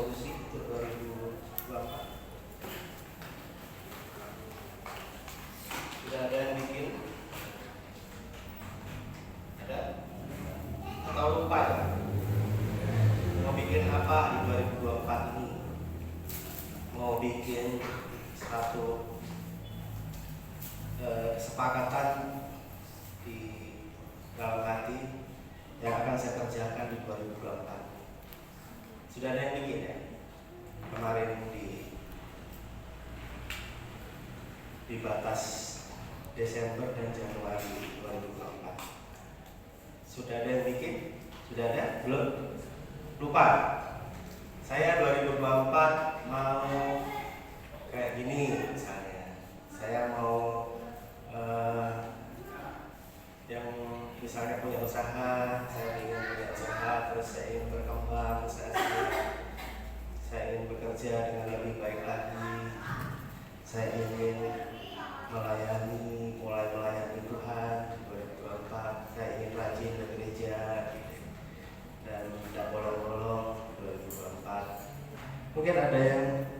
resolusi untuk 2024? Sudah ada yang bikin? Ada? Atau lupa ya? Mau bikin apa di 2024 ini? Mau bikin satu kesepakatan di dalam hati yang akan saya kerjakan di 2024. Sudah ada yang bikin ya? Kemarin di batas Desember dan Januari 2024. Sudah ada yang bikin? Sudah ada? Belum? Lupa? Saya 2024 mau kayak gini misalnya. Saya mau yang misalnya punya usaha, saya ingin punya usaha, terus saya ingin berkembang, saya ingin bekerja dengan lebih baik lagi, saya ingin mulai melayani Tuhan 2024, saya ingin rajin ke gereja dan tidak bolong-bolong 2024. Mungkin ada yang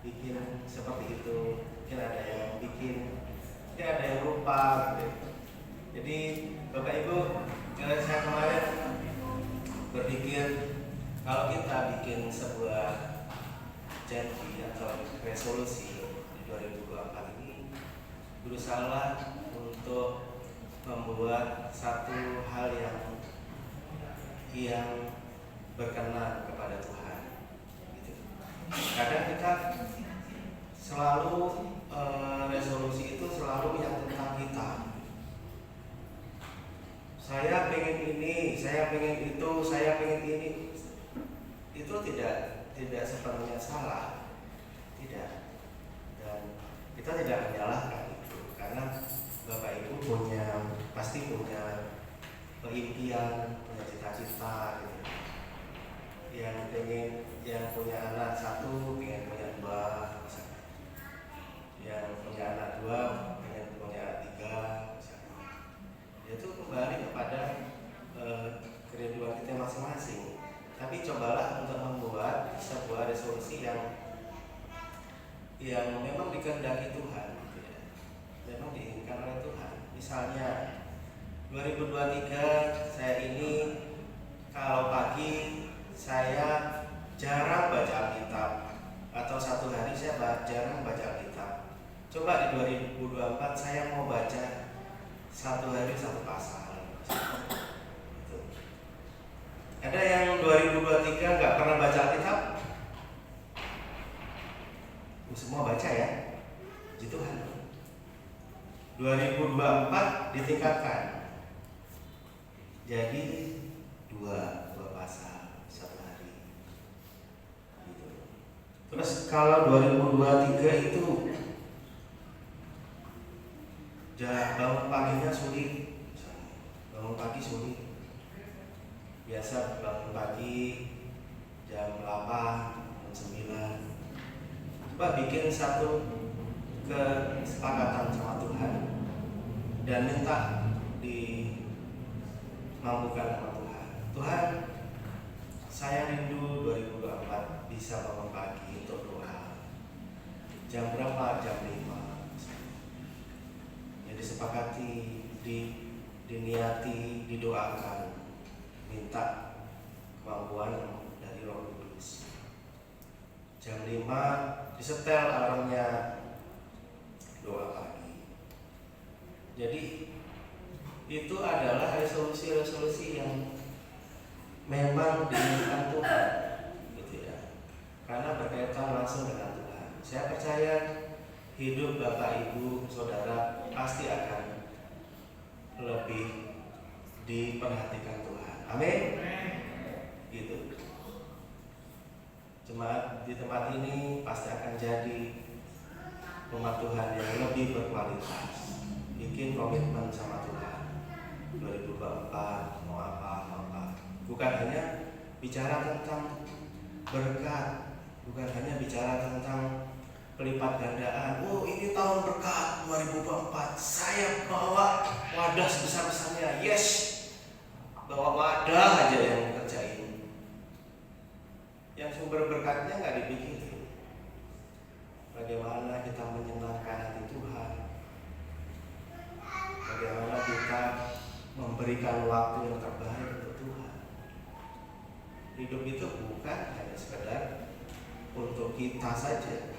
bikin seperti itu, mungkin ada yang bikin, mungkin ada yang lupa gitu. Jadi Bapak Ibu, saya kemarin berpikir kalau kita bikin sebuah janji atau resolusi di 2024 ini, berusaha untuk membuat satu hal yang berkenan kepada Tuhan. Gitu. Kadang kita selalu resolusi itu selalu yang tentang kita. Saya pengen ini, saya pengen itu, saya pengen ini. Itu tidak sepenuhnya salah, tidak. Dan kita tidak menyalahkan itu, karena Bapak Ibu pasti punya impian, punya cita-cita gitu. Yang punya anak satu, pengen punya dua, misalnya. Yang punya anak dua, pengen punya anak tiga, misalnya. Itu kembali kepada kerinduan kita masing-masing. Tapi cobalah untuk membuat sebuah resolusi yang memang dikehendaki Tuhan, gitu ya. Memang diinginkan oleh Tuhan. Misalnya 2023 saya ini kalau pagi saya jarang baca Alkitab, atau satu hari saya jarang baca Alkitab. Coba di 2024 saya mau baca satu hari satu pasal. Gitu. Ada yang 2023 nggak pernah baca Alkitab? Semua baca ya, puji Tuhan. 2024 ditingkatkan, jadi dua pasal satu hari. Gitu. Terus kalau 2023 itu bangun paginya sulit, bangun pagi sulit. Biasa bangun pagi jam 8, jam 9. Coba bikin satu kesepakatan sama Tuhan dan minta dimampukan sama Tuhan. Tuhan, saya rindu 2024 bisa bangun pagi untuk doa. Jam berapa? Jam 5. Jadi disepakati, diniati, didoakan, minta kemampuan dari Roh Kudus. Jam 5 disetel alarmnya, doa pagi. Jadi itu adalah resolusi-resolusi yang memang diinginkan Tuhan, gitu ya. Karena berkaitan langsung dengan Tuhan. Saya percaya hidup Bapak Ibu Saudara pasti akan lebih diperhatikan Tuhan. Amin. Gitu. Jemaat di tempat ini pasti akan jadi umat Tuhan yang lebih berkualitas. Bikin komitmen sama Tuhan. 2024 mau apa. Bukan hanya bicara tentang berkat, bukan hanya bicara tentang pelipat gandaan. Oh, ini tahun berkat 2024. Saya bawa wadah sebesar-besarnya. Yes. Bawa wadah aja yang kerjain. yang sumber berkatnya nggak dipikirin. Bagaimana kita menyenangkan hati Tuhan, bagaimana kita memberikan waktu yang terbaik untuk Tuhan. Hidup itu bukan hanya sekedar untuk kita saja,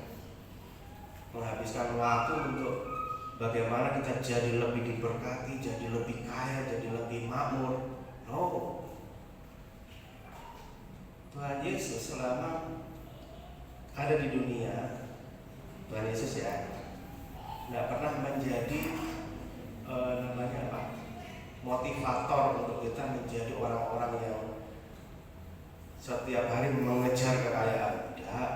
menghabiskan waktu untuk bagaimana kita jadi lebih diberkati, jadi lebih kaya, jadi lebih makmur. No. Tuhan Yesus selama ada di dunia, Tuhan Yesus ya, tidak pernah menjadi motivator untuk kita menjadi orang-orang yang setiap hari mengejar kekayaan. Tidak.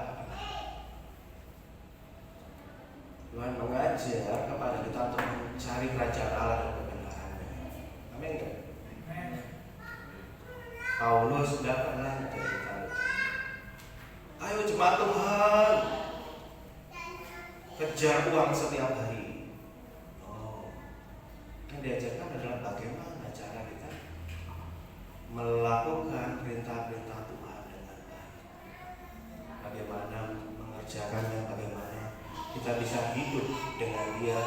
Tuhan mengajar kepada kita untuk mencari kerajaan Allah dan kebenarannya. Amin. Paulus sudah pernah menceritakan, ayo jemaat Tuhan, kejar uang setiap hari. Yang diajarkan adalah bagaimana cara kita melakukan perintah-perintah Tuhan dengan baik, bagaimana mengerjakannya, bagaimana kita bisa hidup dengan Dia,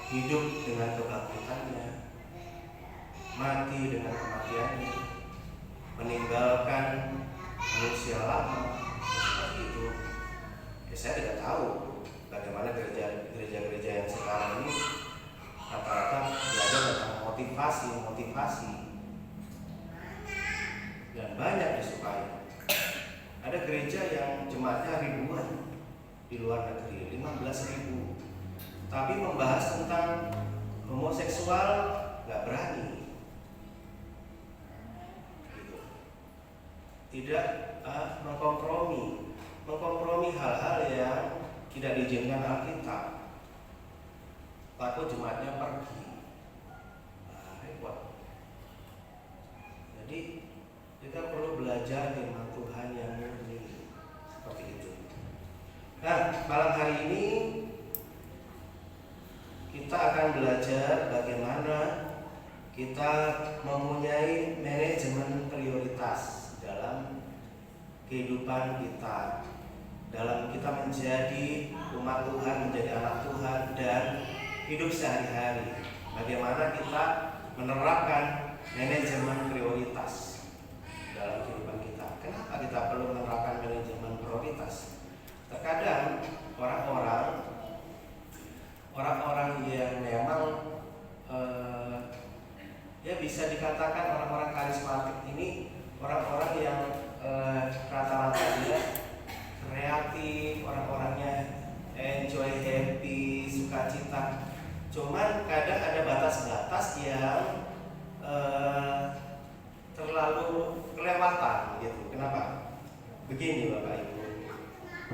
hidup dengan kebangkitannya, mati dengan kematiannya, meninggalkan manusia lama. Seperti itu. Saya tidak tahu bagaimana gereja-gereja yang sekarang ini rata-rata belajar tentang motivasi dan banyak disukai. Ada gereja yang jemaatnya ribuan di luar negeri, 15.000, tapi membahas tentang homoseksual nggak berani, gitu. Tidak mengkompromi hal-hal yang tidak diizinkan Alkitab. Takut jemaatnya pergi, repot. Jadi kita perlu belajar firman Tuhan yang murni seperti itu. Nah, malam hari ini kita akan belajar bagaimana kita mempunyai manajemen prioritas dalam kehidupan kita, dalam kita menjadi umat Tuhan, menjadi anak Tuhan, dan hidup sehari-hari. Bagaimana kita menerapkan manajemen prioritas dalam kehidupan kita. Kenapa kita perlu menerapkan manajemen prioritas? Terkadang orang-orang yang memang ya bisa dikatakan orang-orang karismatik ini orang-orang yang rata-rata dia kreatif, orang-orangnya enjoy, happy, sukacita. Cuman kadang ada batas-batas yang terlalu kelewatan gitu. Kenapa? Begini Bapak Ibu,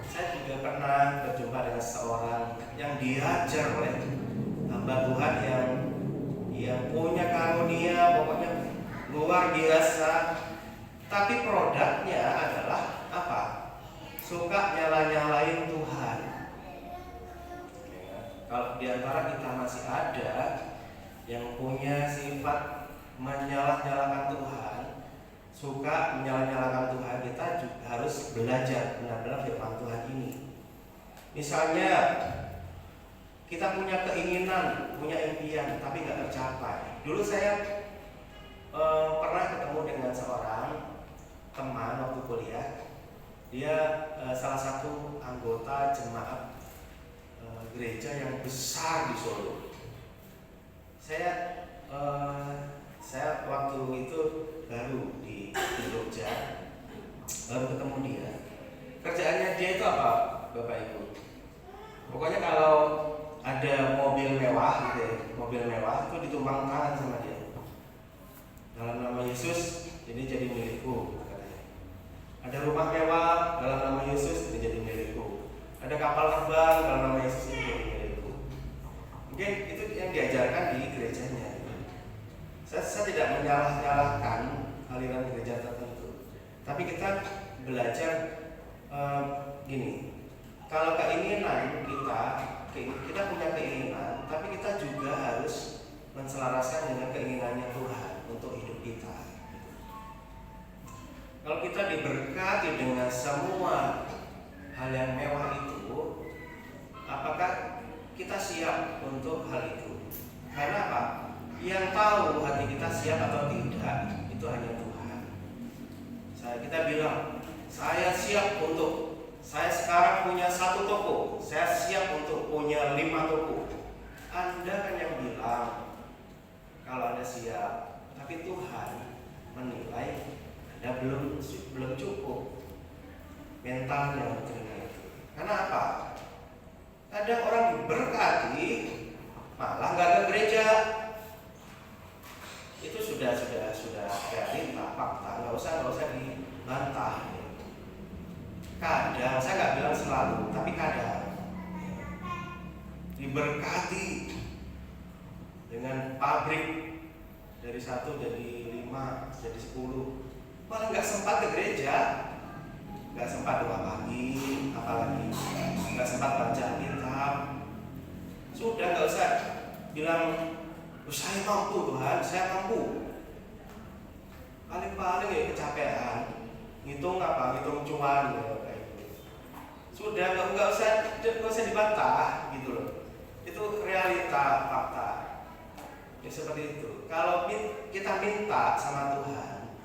saya juga pernah berjumpa dengan seorang yang diajar oleh hamba Tuhan yang punya karunia pokoknya luar biasa, tapi produknya adalah apa? Suka nyala-nyalain Tuhan. Kalau di antara kita masih ada yang punya sifat menyalah-nyalakan Tuhan, suka menyalah-nyalakan Tuhan, kita juga harus belajar benar-benar firman Tuhan ini. Misalnya kita punya keinginan, punya impian, tapi nggak tercapai. Dulu saya pernah ketemu dengan seorang teman waktu kuliah. Dia salah satu anggota jemaat gereja yang besar di Solo. Saya waktu itu baru di Jogja, baru ketemu dia. Kerjaannya dia itu apa, Bapak Ibu? Pokoknya kalau ada mobil mewah gitu, mobil mewah itu ditumpang tangan sama dia. Dalam nama Yesus, ini jadi milikku, katanya. Ada rumah mewah, dalam nama Yesus, ini jadi milikku. Ada kapal terbang, dalam nama Yesus, ini jadi milikku. Mungkin itu yang diajarkan di gerejanya. Saya tidak menyalah-nyalahkan aliran gereja tertentu, tapi kita belajar gini. Kalau keinginan kita punya keinginan, tapi kita juga harus menselaraskan dengan keinginannya Tuhan untuk hidup kita. Kalau kita diberkati dengan semua hal yang mewah itu, apakah kita siap untuk hal itu? Karena apa? Yang tahu hati kita siap atau tidak itu hanya Tuhan. Kita bilang, saya siap saya sekarang punya 1 toko, saya siap untuk punya 5 toko. Anda kan yang bilang kalau Anda siap, tapi Tuhan menilai Anda belum cukup mentalnya untuk terima itu. Karena apa? Kadang orang diberkati malah nggak ke gereja. Itu sudah realita, fakta, nggak usah dibantah. Kadang, saya nggak bilang selalu, tapi kadang diberkati dengan pabrik dari 1 jadi 5 jadi 10, malah nggak sempat ke gereja, nggak sempat doa pagi, apalagi nggak sempat baca kitab. Sudah nggak usah bilang, saya mampu Tuhan, saya mampu. Paling ya kecapean, ngitung cuan ya, kayak gitu. Sudah nggak usah dibantah gitu loh. Itu realita, fakta. Ya seperti itu. Kalau kita minta sama Tuhan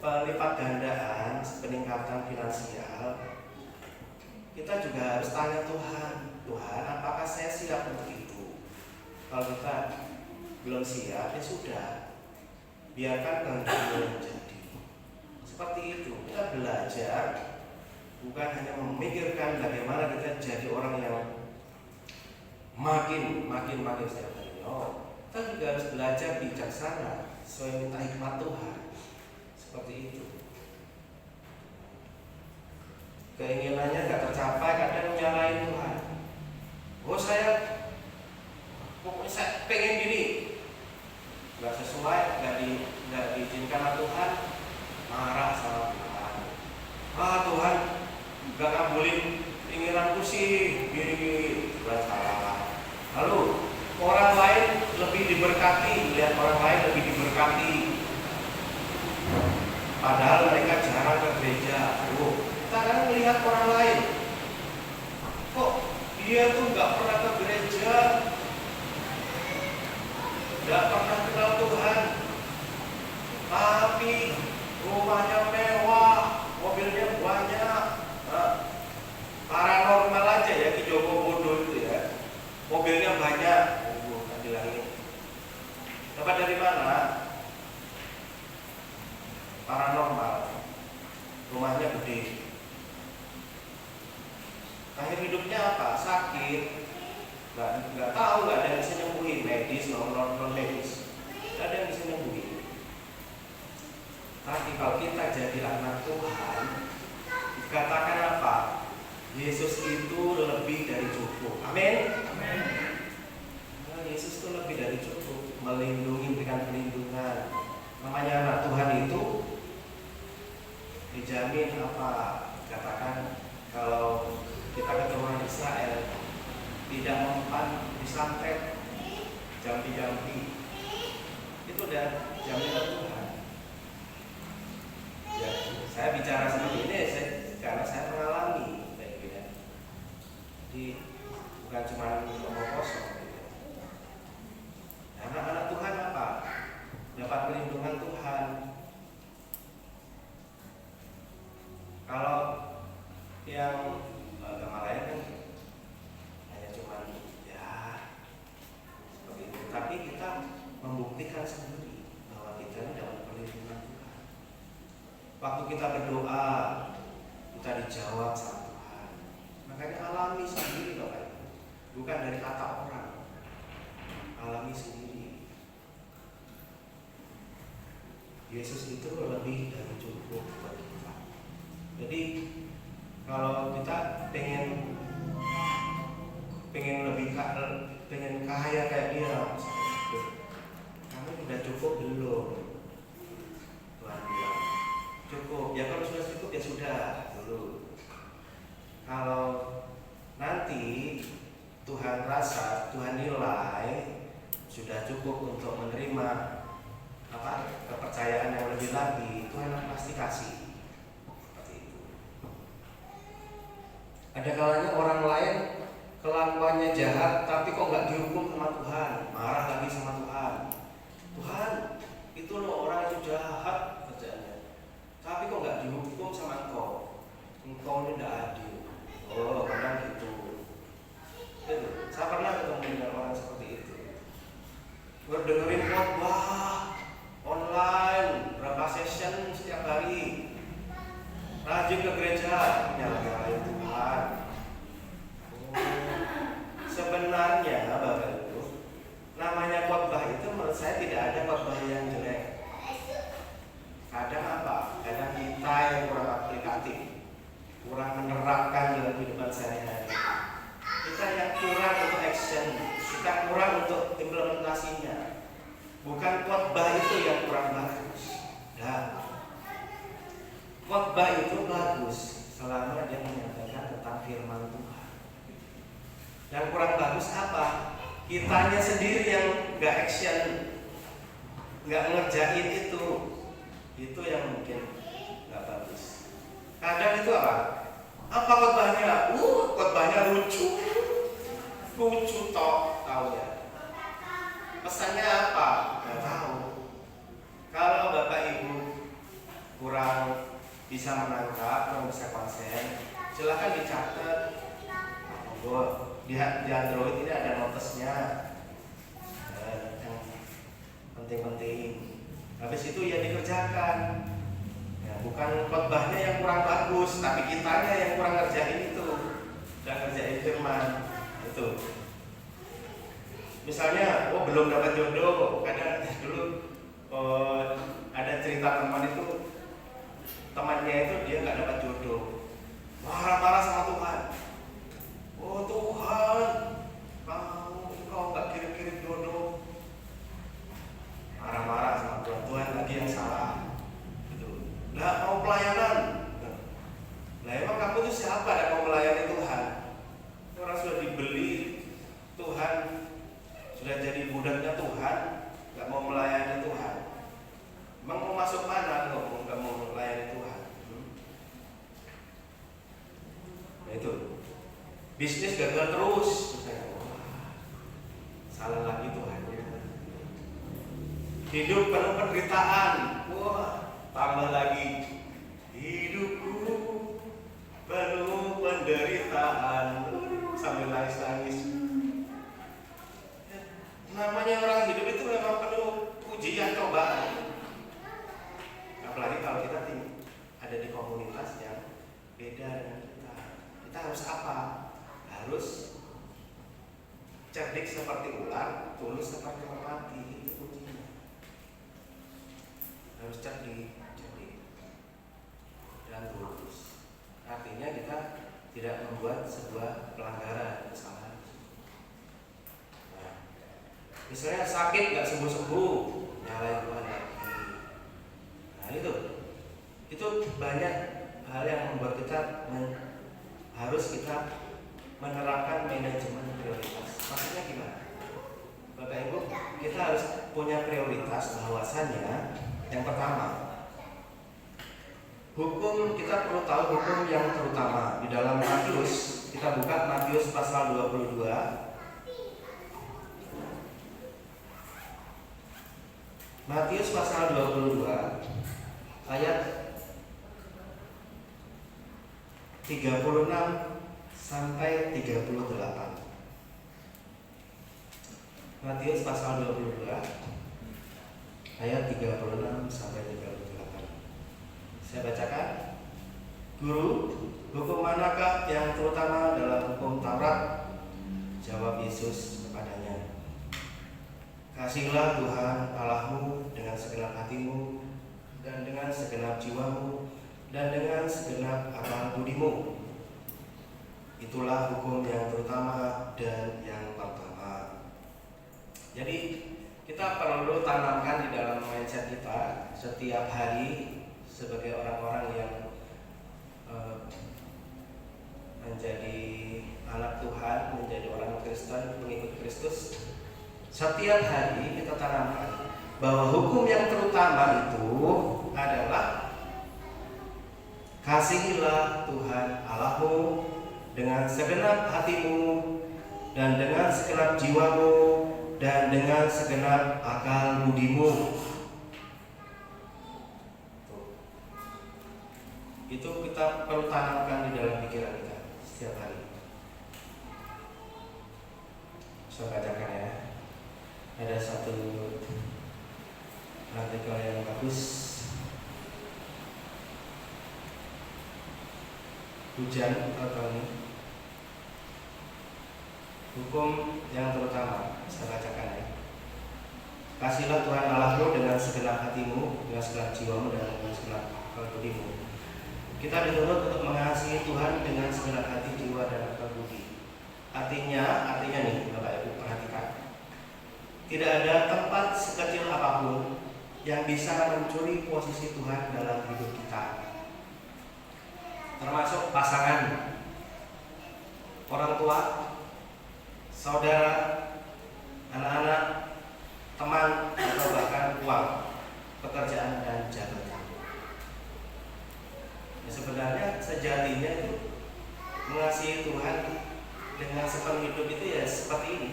pelipat gandaan, peningkatan finansial, kita juga harus tanya Tuhan, apakah saya siap untuk itu? Kalau kita belum siap, ya sudah, biarkan kehendakmu yang jadi. Seperti itu, kita belajar bukan hanya memikirkan bagaimana kita jadi orang yang makin setiap hari. Kita juga harus belajar bijaksana sesuai minta hikmat Tuhan. Seperti itu. Keinginannya nggak tercapai, kadang nyalain Tuhan. Pokoknya saya pengen gini, nggak sesuai, nggak diizinkan sama Tuhan, marah sama Tuhan. Tuhan nggak ngabulin keinginanku sih, gini, salah. Lalu orang lain lebih diberkati, lihat orang lain lebih diberkati, padahal mereka jarang ke gereja. Kita kan melihat orang lain, kok dia tuh nggak pernah ke gereja, nggak pernah kenal Tuhan, tapi rumahnya mewah, mobilnya banyak. Paranormal aja ya, Ki Joko Bodo itu ya, mobilnya banyak. Kan bilangin, dapat dari mana? Paranormal, rumahnya gede. Akhir hidupnya apa? Sakit, nggak tahu, nggak ada yang bisa nyembuhin, medis non medis, nggak ada yang bisa nyembuhin. Tapi kalau kita jadi anak Tuhan, dikatakan apa? Yesus itu lebih dari cukup. Amin. Yesus itu lebih dari cukup, melindungi, berikan perlindungan. Namanya anak Tuhan itu dijamin apa? Katakan kalau kita keturunan Israel tidak mempan disantet jampi-jampi, itu udah jaminan Tuhan. Ya, saya bicara seperti ini karena saya mengalami kayak gitu ya. Jadi bukan cuma ngomong kosong gitu. Anak-anak Tuhan apa? Dapat perlindungan Tuhan. Kalau yang agama lain kan hanya cuma ya seperti itu. Tapi kita membuktikan sendiri bahwa kita ini dapat perlindungan Tuhan. Waktu kita berdoa, kita dijawab sama Tuhan. Makanya alami sendiri Bapak Ibu. Bukan dari kata orang. Alami sendiri. Yesus itu lebih dari cukup buat kita. Jadi kalau kita pengen kaya kayak dia, kamu sudah cukup belum? Tuhan bilang cukup. Ya kalau sudah cukup ya sudah dulu. Kalau nanti Tuhan rasa, Tuhan nilai sudah cukup untuk menerima kepercayaan yang lebih lagi, Tuhan pasti kasih. Ada kalanya orang lain kelakuannya jahat, tapi kok nggak dihukum sama Tuhan, marah lagi sama Tuhan. Tuhan, itu loh orang itu jahat kerjaannya, tapi kok nggak dihukum sama Engkau? Engkau ini tidak adil. Oh, kadang gitu. Itu, saya pernah ketemu dengan orang seperti itu. Dengerin khotbah online berapa session setiap hari, rajin ke gereja, menyalahi Tuhan. Sebenarnya Bapak Ibu, namanya khotbah itu menurut saya tidak ada khotbah yang jelek. Kadang apa? Kadang kita yang kurang aplikatif, kurang menerapkan dalam kehidupan sehari-hari. Kita yang kurang untuk action, kita kurang untuk implementasinya. Bukan khotbah itu yang kurang bagus. Dan khotbah itu bagus selama dia menyampaikan tentang firman Tuhan. Yang kurang bagus apa? Kitanya sendiri yang nggak action, nggak ngerjain itu yang mungkin nggak bagus. Kadang itu apa? Apa khotbahnya? Khotbahnya lucu toh, tahu ya. Pesannya apa? Nggak tahu. Kalau Bapak Ibu kurang bisa menangkap, kurang bisa konsen, silakan dicatat. Di Android ini ada notesnya yang penting-penting. Habis itu ya dikerjakan. Ya, bukan khotbahnya yang kurang bagus, tapi kitanya yang kurang ngerjain itu, dan ngerjain firman itu. Misalnya, belum dapat jodoh. Kadang dulu ada cerita teman itu, temannya itu dia nggak dapat jodoh, marah-marah sama Tuhan. Oh Tuhan, Engkau nggak kirim-kirim jodoh. Marah-marah sama Tuhan. Tuhan lagi yang salah. Gitu. Nggak mau pelayanan. Nah emang kamu itu siapa yang mau melayani Tuhan? Orang sudah dibeli Tuhan, sudah jadi budaknya Tuhan, nggak mau melayani Tuhan. Emang mau masuk mana kalau nggak mau melayani Tuhan? Nah itu. Bisnis gagal terus, salah lagi Tuhannya. Hidup penuh penderitaan, tambah lagi. Hidupku penuh penderitaan, sambil nangis-nangis. Namanya orang hidup itu memang penuh ujian, cobaan. Apalagi kalau kita ada di komunitas yang beda dengan kita harus apa? Harus cerdik seperti ular, tulus seperti merpati. Itu kuncinya. Harus cerdik dan tulus. Artinya kita tidak membuat sebuah pelanggaran, kesalahan. Nah, misalnya sakit nggak sembuh-sembuh, nyalain Tuhan lagi. Nah itu banyak hal yang membuat kita harus kita menerapkan manajemen prioritas. Maksudnya gimana? Bapak Ibu, kita harus punya prioritas bahwasannya yang pertama, hukum, kita perlu tahu hukum yang terutama. Di dalam Matius, kita buka Matius pasal 22. Matius pasal 22 ayat 36 sampai 38. Matius pasal 22 ayat 36 sampai 38. Saya bacakan. Guru, hukum manakah yang terutama dalam hukum Taurat? Jawab Yesus kepadanya, kasihlah Tuhan Allahmu dengan segenap hatimu, dan dengan segenap jiwamu, dan dengan segenap akal budimu. Itulah hukum yang terutama dan yang pertama. Jadi kita perlu tanamkan di dalam mindset kita setiap hari sebagai orang-orang yang menjadi anak Tuhan, menjadi orang Kristen, pengikut Kristus. Setiap hari kita tanamkan bahwa hukum yang terutama itu adalah kasihilah Tuhan Allahmu dengan segenap hatimu, dan dengan segenap jiwamu, dan dengan segenap akal budimu. Itu kita perlu tanamkan di dalam pikiran kita setiap hari. Saya bacakan ya. Ada satu artikel yang bagus. Hujan atau ini hukum yang terutama, saya bacakan ya. Kasihlah Tuhan Allahmu dengan segenap hatimu, dengan segenap jiwamu, dan dengan segenap akal budimu. Kita dituntut untuk mengasihi Tuhan dengan segenap hati, jiwa, dan akal budi. Artinya nih Bapak Ibu perhatikan, tidak ada tempat sekecil apapun yang bisa mencuri posisi Tuhan dalam hidup kita, termasuk pasangan, orang tua, saudara, anak-anak, teman, atau bahkan uang, pekerjaan, dan jabatan. Ya, sebenarnya sejatinya itu mengasihi Tuhan dengan sepenuh hidup itu ya seperti ini.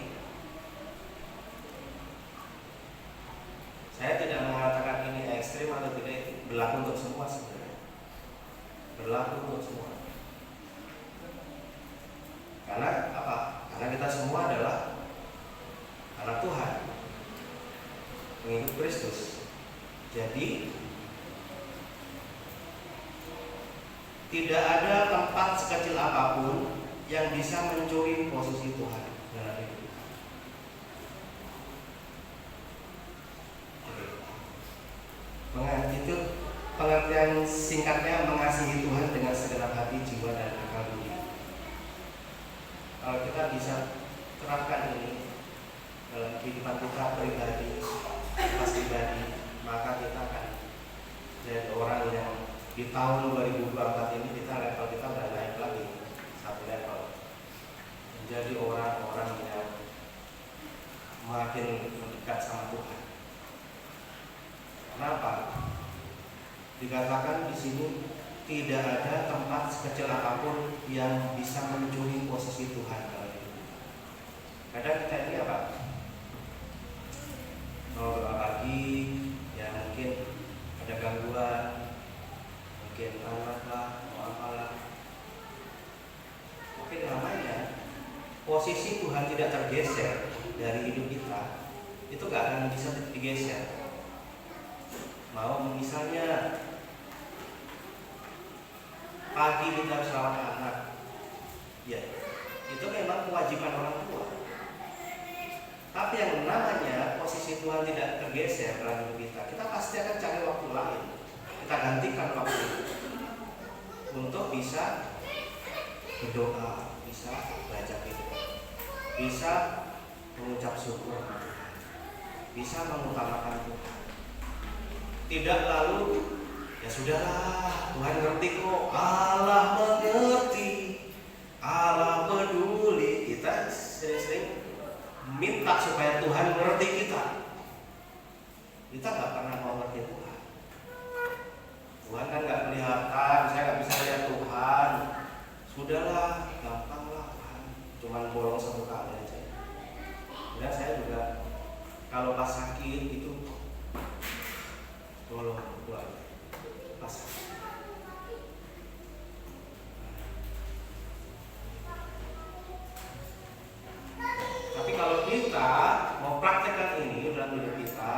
Saya tidak mengatakan ini ekstrim atau tidak, itu berlaku untuk semua sebenarnya. Berlaku untuk semua. Karena apa? Karena kita semua adalah anak Tuhan, pengikut Kristus. Jadi tidak ada tempat sekecil apapun yang bisa mencuri posisi Tuhan dalam hidup kita. Itu pengertian singkatnya mengasihi Tuhan dengan segenap hati, jiwa, dan akal budi. Kalau kita bisa terapkan ini dalam kehidupan kita pribadi, maka kita akan jadi orang yang di tahun 2024 ini level kita udah naik lagi satu level, menjadi orang-orang yang makin mendekat sama Tuhan. Kenapa? Dikatakan di sini tidak ada tempat sekecil apapun yang bisa mencuri posisi Tuhan dalam hidup kita. Kadang kita ini apa? Mau doa pagi, ya mungkin ada gangguan, mungkin anak lah, mau apalah. Tapi namanya posisi Tuhan tidak tergeser dari hidup kita, itu gak akan bisa digeser. Mau misalnya pagi kita harus rawat anak, ya itu memang kewajiban orang tua. Tapi yang namanya posisi Tuhan tidak tergeser dalam hidup kita, kita pasti akan cari waktu lain. Kita gantikan waktu itu untuk bisa berdoa, bisa baca Kitab, bisa mengucap syukur, bisa mengutamakan Tuhan. Tidak lalu ya sudahlah, Tuhan ngerti kok, Allah mengerti, Allah peduli. Kita sering-sering minta supaya Tuhan mengerti kita. Kita gak pernah mau ngerti Tuhan. Tuhan kan gak kelihatan, saya gak bisa lihat Tuhan. Sudahlah, gampang lah Tuhan, cuman bolong satu kali aja. Dan saya juga kalau pas sakit itu bolong dua pas sakit. Tapi kalau kita mau praktekkan ini dalam hidup kita,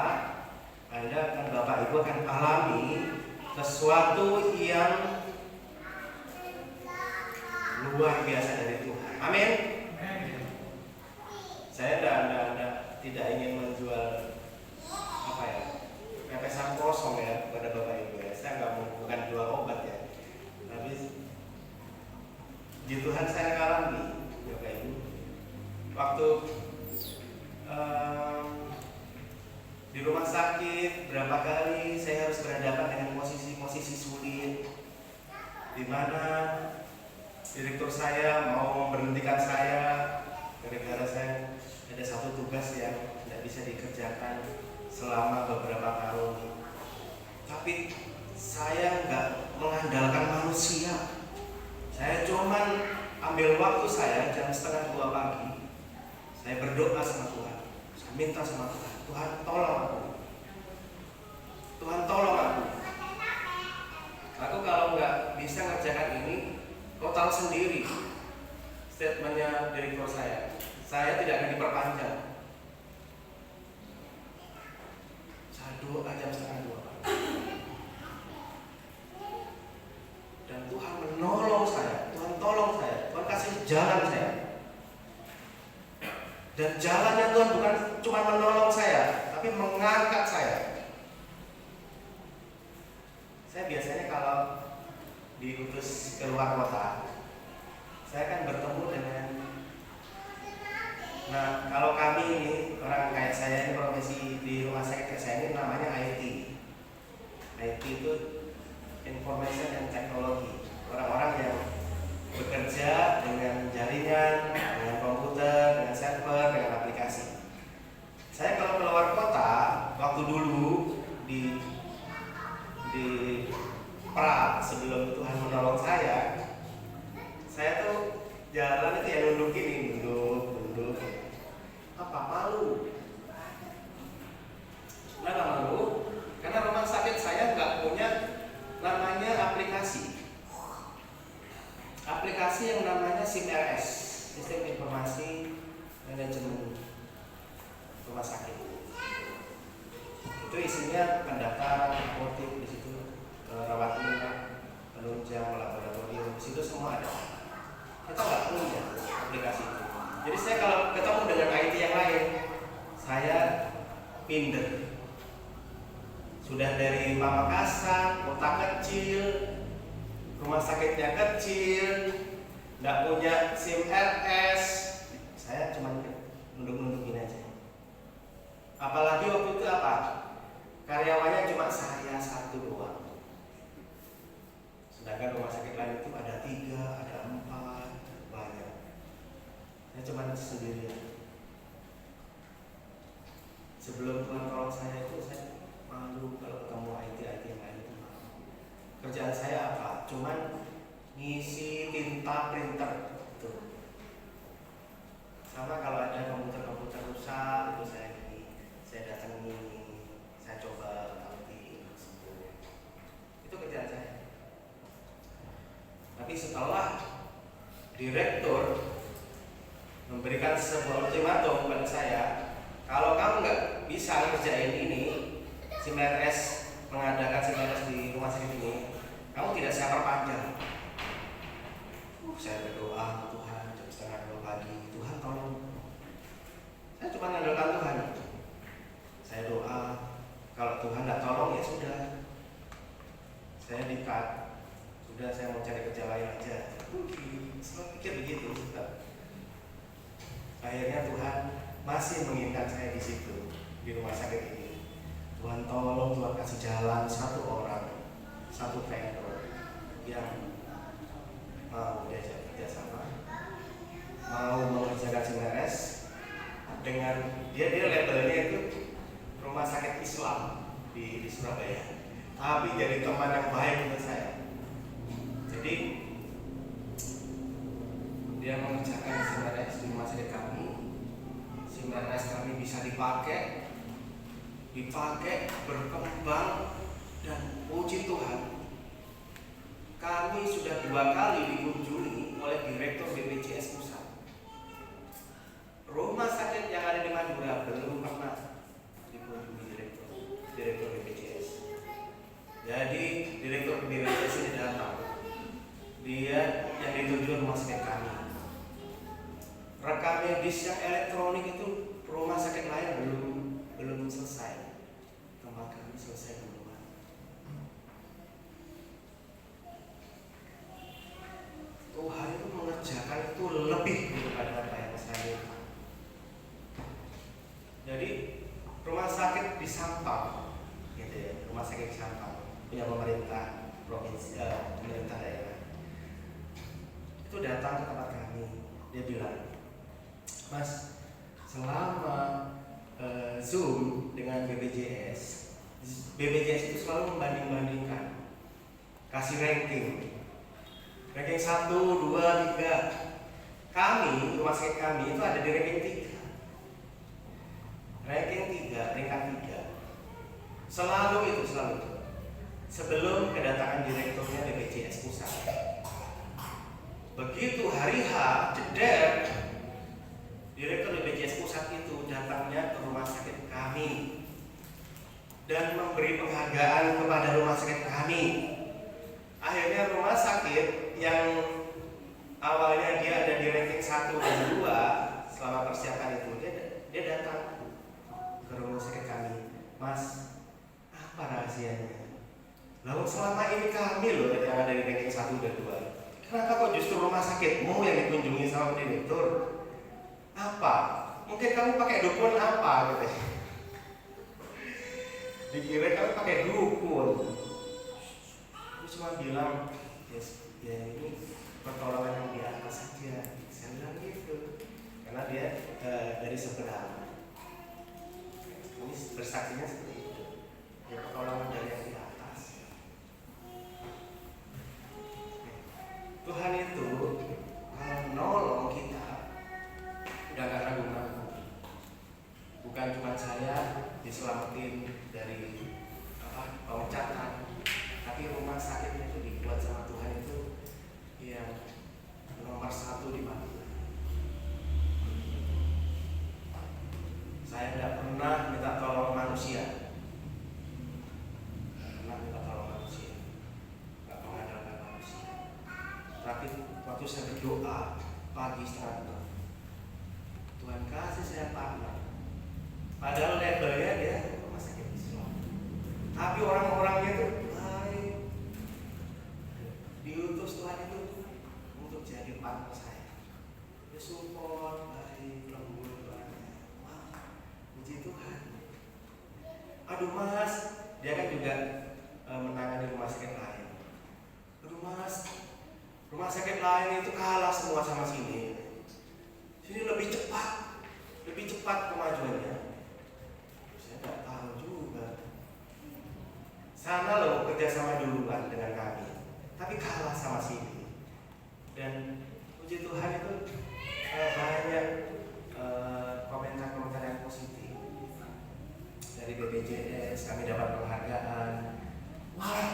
Anda dan Bapak Ibu akan alami sesuatu yang luar biasa dari Tuhan. Amin. Saya tidak ingin menjual apa ya, pepesan kosong ya kepada Bapak Ibu ya. Saya bukan jual obat ya. Tapi di Tuhan saya alami, Bapak Ibu. Waktu di rumah sakit berapa kali saya harus berhadapan dengan posisi-posisi sulit, di mana direktur saya mau memberhentikan saya gara-gara saya ada satu tugas yang tidak bisa dikerjakan selama beberapa tahun. Tapi saya nggak mengandalkan manusia, saya cuman ambil waktu saya jam 1:30 pagi, saya berdoa sama Tuhan, saya minta sama Tuhan, Tuhan tolong aku, Tuhan tolong aku. Aku kalau nggak bisa ngerjakan ini, kau tahu sendiri statementnya direktur saya tidak akan diperpanjang. Saya doa jam 1:30 pagi. Dan Tuhan menolong saya, Tuhan tolong saya, Tuhan kasih jalan saya. Dan jalannya Tuhan bukan cuma menolong saya, tapi mengangkat saya. Saya biasanya kalau diutus ke luar kota, saya kan bertemu dengan, nah kalau kami ini orang kayak saya ini, profesi di rumah sakit kayak saya ini namanya IT. IT itu Information and Technology. Orang-orang yang bekerja dengan jaringan, dengan komputer, dengan server, dengan aplikasi. Saya kalau keluar kota, waktu dulu di Prague sebelum Tuhan menolong saya tuh jalan itu yang nunduk gini, nunduk. Apa malu? Kenapa malu? Karena rumah sakit saya nggak punya namanya aplikasi yang namanya SIMRS, Sistem Informasi Manajemen Rumah Sakit. Itu isinya pendaftaran, apotek di situ, rawat inap, penunjang, laboratorium, di situ semua ada. Kita nggak punya aplikasi itu. Jadi saya kalau ketemu dengan IT yang lain, saya minder. Sudah dari Pamekasan, kota kecil, rumah sakitnya kecil, nggak punya SIM RS, saya cuma nunduk-nundukin aja. Apalagi waktu itu apa? Karyawannya cuma saya satu doang. Sedangkan rumah sakit lain itu ada 3, ada 4, banyak. Saya cuma sendirian. Sebelum Tuhan tolong saya itu saya malu kalau ketemu IT yang lain itu malu. Kerjaan saya apa? Cuman ngisi tinta printer itu. Sama kalau ada komputer rusak itu saya datangi, saya coba ganti sembuh. Itu kerjaan saya. Tapi setelah direktur memberikan sebuah ultimatum kepada saya, kalau kamu nggak bisa kerjain ini, SIMRS mengadakan SIMRS di rumah sakit ini, kamu tidak saya perpanjang. Saya berdoa Tuhan jam 1:30 pagi, Tuhan tolong. Saya cuma mengandalkan Tuhan. Saya doa, kalau Tuhan tidak tolong ya sudah, saya di-cut. Sudah, saya mau cari kerja lain aja. Saya pikir begitu. Akhirnya Tuhan masih mengingat saya di situ, di rumah sakit ini. Tuhan tolong, Tuhan kasih jalan satu orang, satu vendor yang mau diajak kerjasama, mau mengerjakan SIMRS dengan dia labelnya itu rumah sakit Islam di Surabaya, tapi jadi teman yang baik untuk saya. Jadi dia mengerjakan SIMRS di rumah sakit kami. SIMRS kami bisa dipakai, berkembang, dan puji Tuhan, kami sudah 2 kali dikunjungi oleh Direktur BPJS Pusat. Rumah sakit yang ada di Madura belum pernah dikunjungi Direktur BPJS. Jadi Direktur BPJS ini datang, dia yang dituju rumah sakit kami. Rekam medis yang elektronik itu rumah sakit lain belum selesai, tempat kami selesai duluan. Tuhan itu mengerjakan itu lebih daripada apa yang saya minta. Jadi rumah sakit di Sampang, gitu ya, rumah sakit di Sampang punya pemerintah provinsi, pemerintah daerah. Itu datang ke tempat kami, dia bilang, Mas, selama Zoom dengan BPJS itu selalu membanding-bandingkan, kasih ranking 1, 2, 3, Kami, rumah sakit kami itu ada di ranking 3. Ranking 3, peringkat 3. Selalu itu. Sebelum kedatangan direkturnya BPJS Pusat. Begitu hari H, jeder, direktur BPJS Pusat itu datangnya ke rumah sakit kami dan memberi penghargaan kepada rumah sakit kami. Akhirnya rumah sakit yang awalnya dia ada di ranking 1 dan 2 selama persiapan itu, dia datang ke rumah sakit kami. Mas, apa rahasianya? Lalu selama ini kami loh yang ada di ranking 1 dan 2. Kenapa kok justru rumah sakitmu yang dikunjungi sama direktur? Apa? Mungkin kamu pakai dukun apa gitu. Dikira kamu pakai dukun. Aku cuma bilang, yes, ya ini pertolongan yang di atas saja. Saya bilang gitu. Karena dia dari seberang. Ini bersaksinya seperti itu. Ya pertolongan dari yang di atas. Tuhan itu kalau nolong kita udah gak ragu-ragu. Bukan cuma saya diselamatin dari pemecatan, tapi rumah sakitnya itu dibuat sama Tuhan itu yang nomor 1 di mana. Saya tidak pernah minta tolong manusia. Tapi waktu saya berdoa pagi setengah 6, Tuhan kasih saya partner. Padahal labelnya dia rumah sakit Islam, tapi orang-orangnya itu baik. Diutus Tuhan itu untuk jadi partner saya. Dia support, baik, lembut orangnya. Wah, puji Tuhan. Aduh mas, dia kan juga menangani rumah sakit lain. Aduh mas, rumah sakit lain itu kalah semua sama sini. Sini lebih cepat kemajuannya. Saya nggak tahu juga. Sana loh kerja sama duluan dengan kami, tapi kalah sama sini. Dan puji Tuhan itu banyak komentar-komentar yang positif dari BPJS. Kami dapat penghargaan. Wah,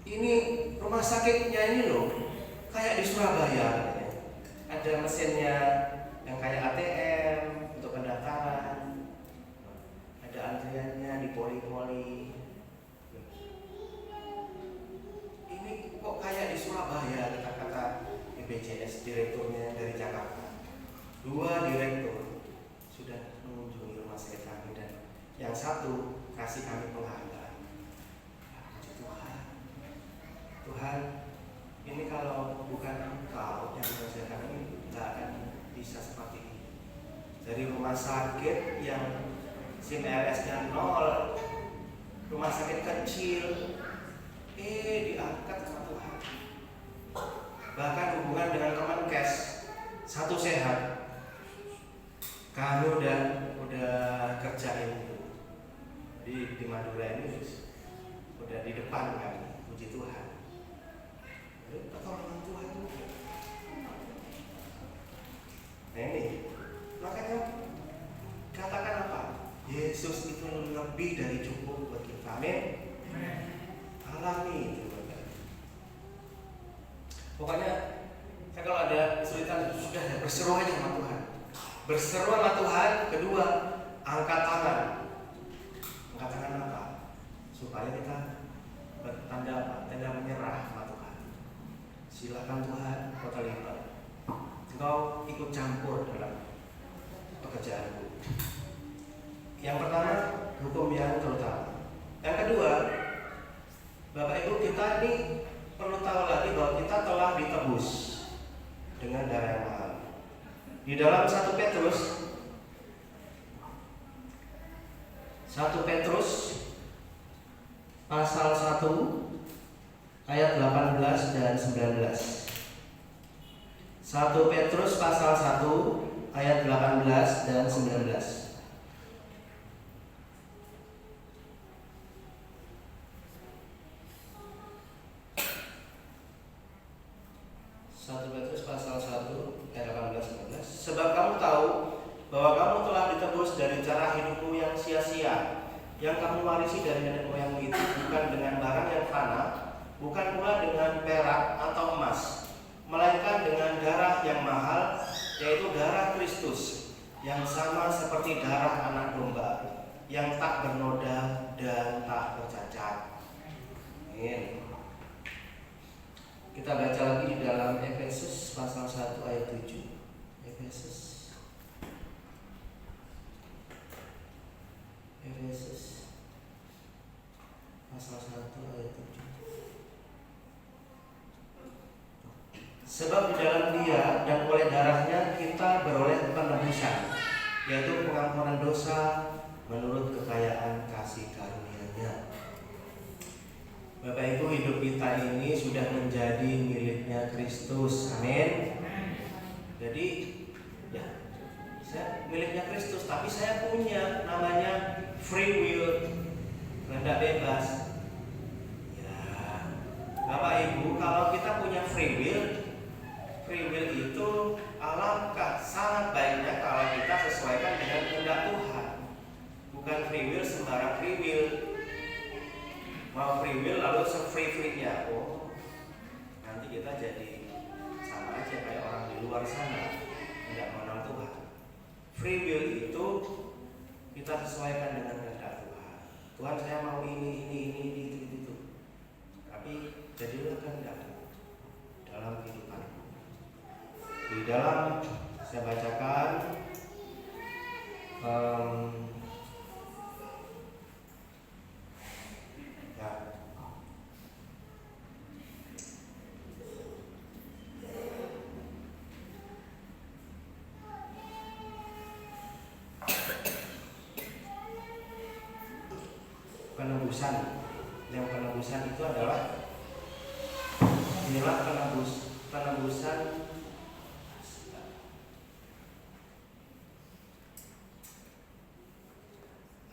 ini rumah sakitnya ini loh kayak di Surabaya, ada mesinnya yang kayak ATM untuk pendaftaran, ada antriannya di poli-poli. Ini kok kayak di Surabaya, kata-kata BPJS direkturnya dari Jakarta. 2 direktur sudah mengunjungi rumah sakit kami dan yang 1 kasih kami penghargaan. Tuhan, ini kalau bukan Engkau yang mengerjakan ini, tidak akan bisa seperti ini. Dari rumah sakit yang SIM LS-nya 0, rumah sakit kecil, diangkat sama Tuhan. Bahkan hubungan dengan Kemenkes, 1 sehat. Kami udah kerjain itu di Madura ini, udah di depan kami, puji Tuhan. Pertolongan Tuhan juga. Nah ini, makanya katakan apa? Yesus itu lebih dari cukup buat kita. Amin. Alami itu. Pokoknya saya kalau ada kesulitan sudah berseru aja sama Tuhan. Berseru sama Tuhan. Kedua, angkat tangan. Angkat tangan apa? Supaya kita bertanda apa? Tanda menyerah sama Tuhan. Silakan Tuhan, kau terlibat. Engkau ikut campur dalam pekerjaanku. Yang pertama, hukum yang terutama. Yang kedua, Bapak Ibu, kita ini perlu tahu lagi bahwa kita telah ditebus dengan darah yang mahal. Di dalam 1 Petrus pasal 1 ayat 18 dan 19. 1 Petrus pasal 1 ayat 18 dan 19. 1 1 Petrus pasal 1 ayat 18-19. Sebab kamu tahu bahwa kamu telah ditebus dari cara hidupmu yang sia-sia, yang kamu warisi dari nenek moyangmu itu, bukan dengan barang yang fana, bukan pula dengan perak atau emas, melainkan dengan darah yang mahal, yaitu darah Kristus, yang sama seperti darah anak domba, yang tak bernoda dan tak bercacat. Amin. Kita baca lagi di dalam Efesus pasal 1 ayat 7. Efesus pasal 1 ayat 7. Sebab di dalam Dia dan oleh darahnya kita beroleh penebusan, yaitu pengampunan dosa menurut kekayaan kasih karunia-Nya. Bapak Ibu, hidup kita ini sudah menjadi miliknya Kristus. Amin. Jadi ya, saya miliknya Kristus, tapi saya punya namanya free will, kehendak bebas. Ya, Bapak Ibu, kalau kita punya free will itu alangkah sangat baiknya kalau kita sesuaikan dengan kehendak Tuhan. Bukan free will sembarang free will. Mau free will lalu se-free-free-nya. Oh, nanti kita jadi sama aja kayak orang di luar sana, tidak mengenal Tuhan. Free will itu kita sesuaikan dengan kehendak Tuhan. Tuhan, saya mau ini, itu. Tapi jadilah kehendakmu dalam kehidupanku. Di dalam saya bacakan penebusan. Yang penebusan itu adalah inilah penebusan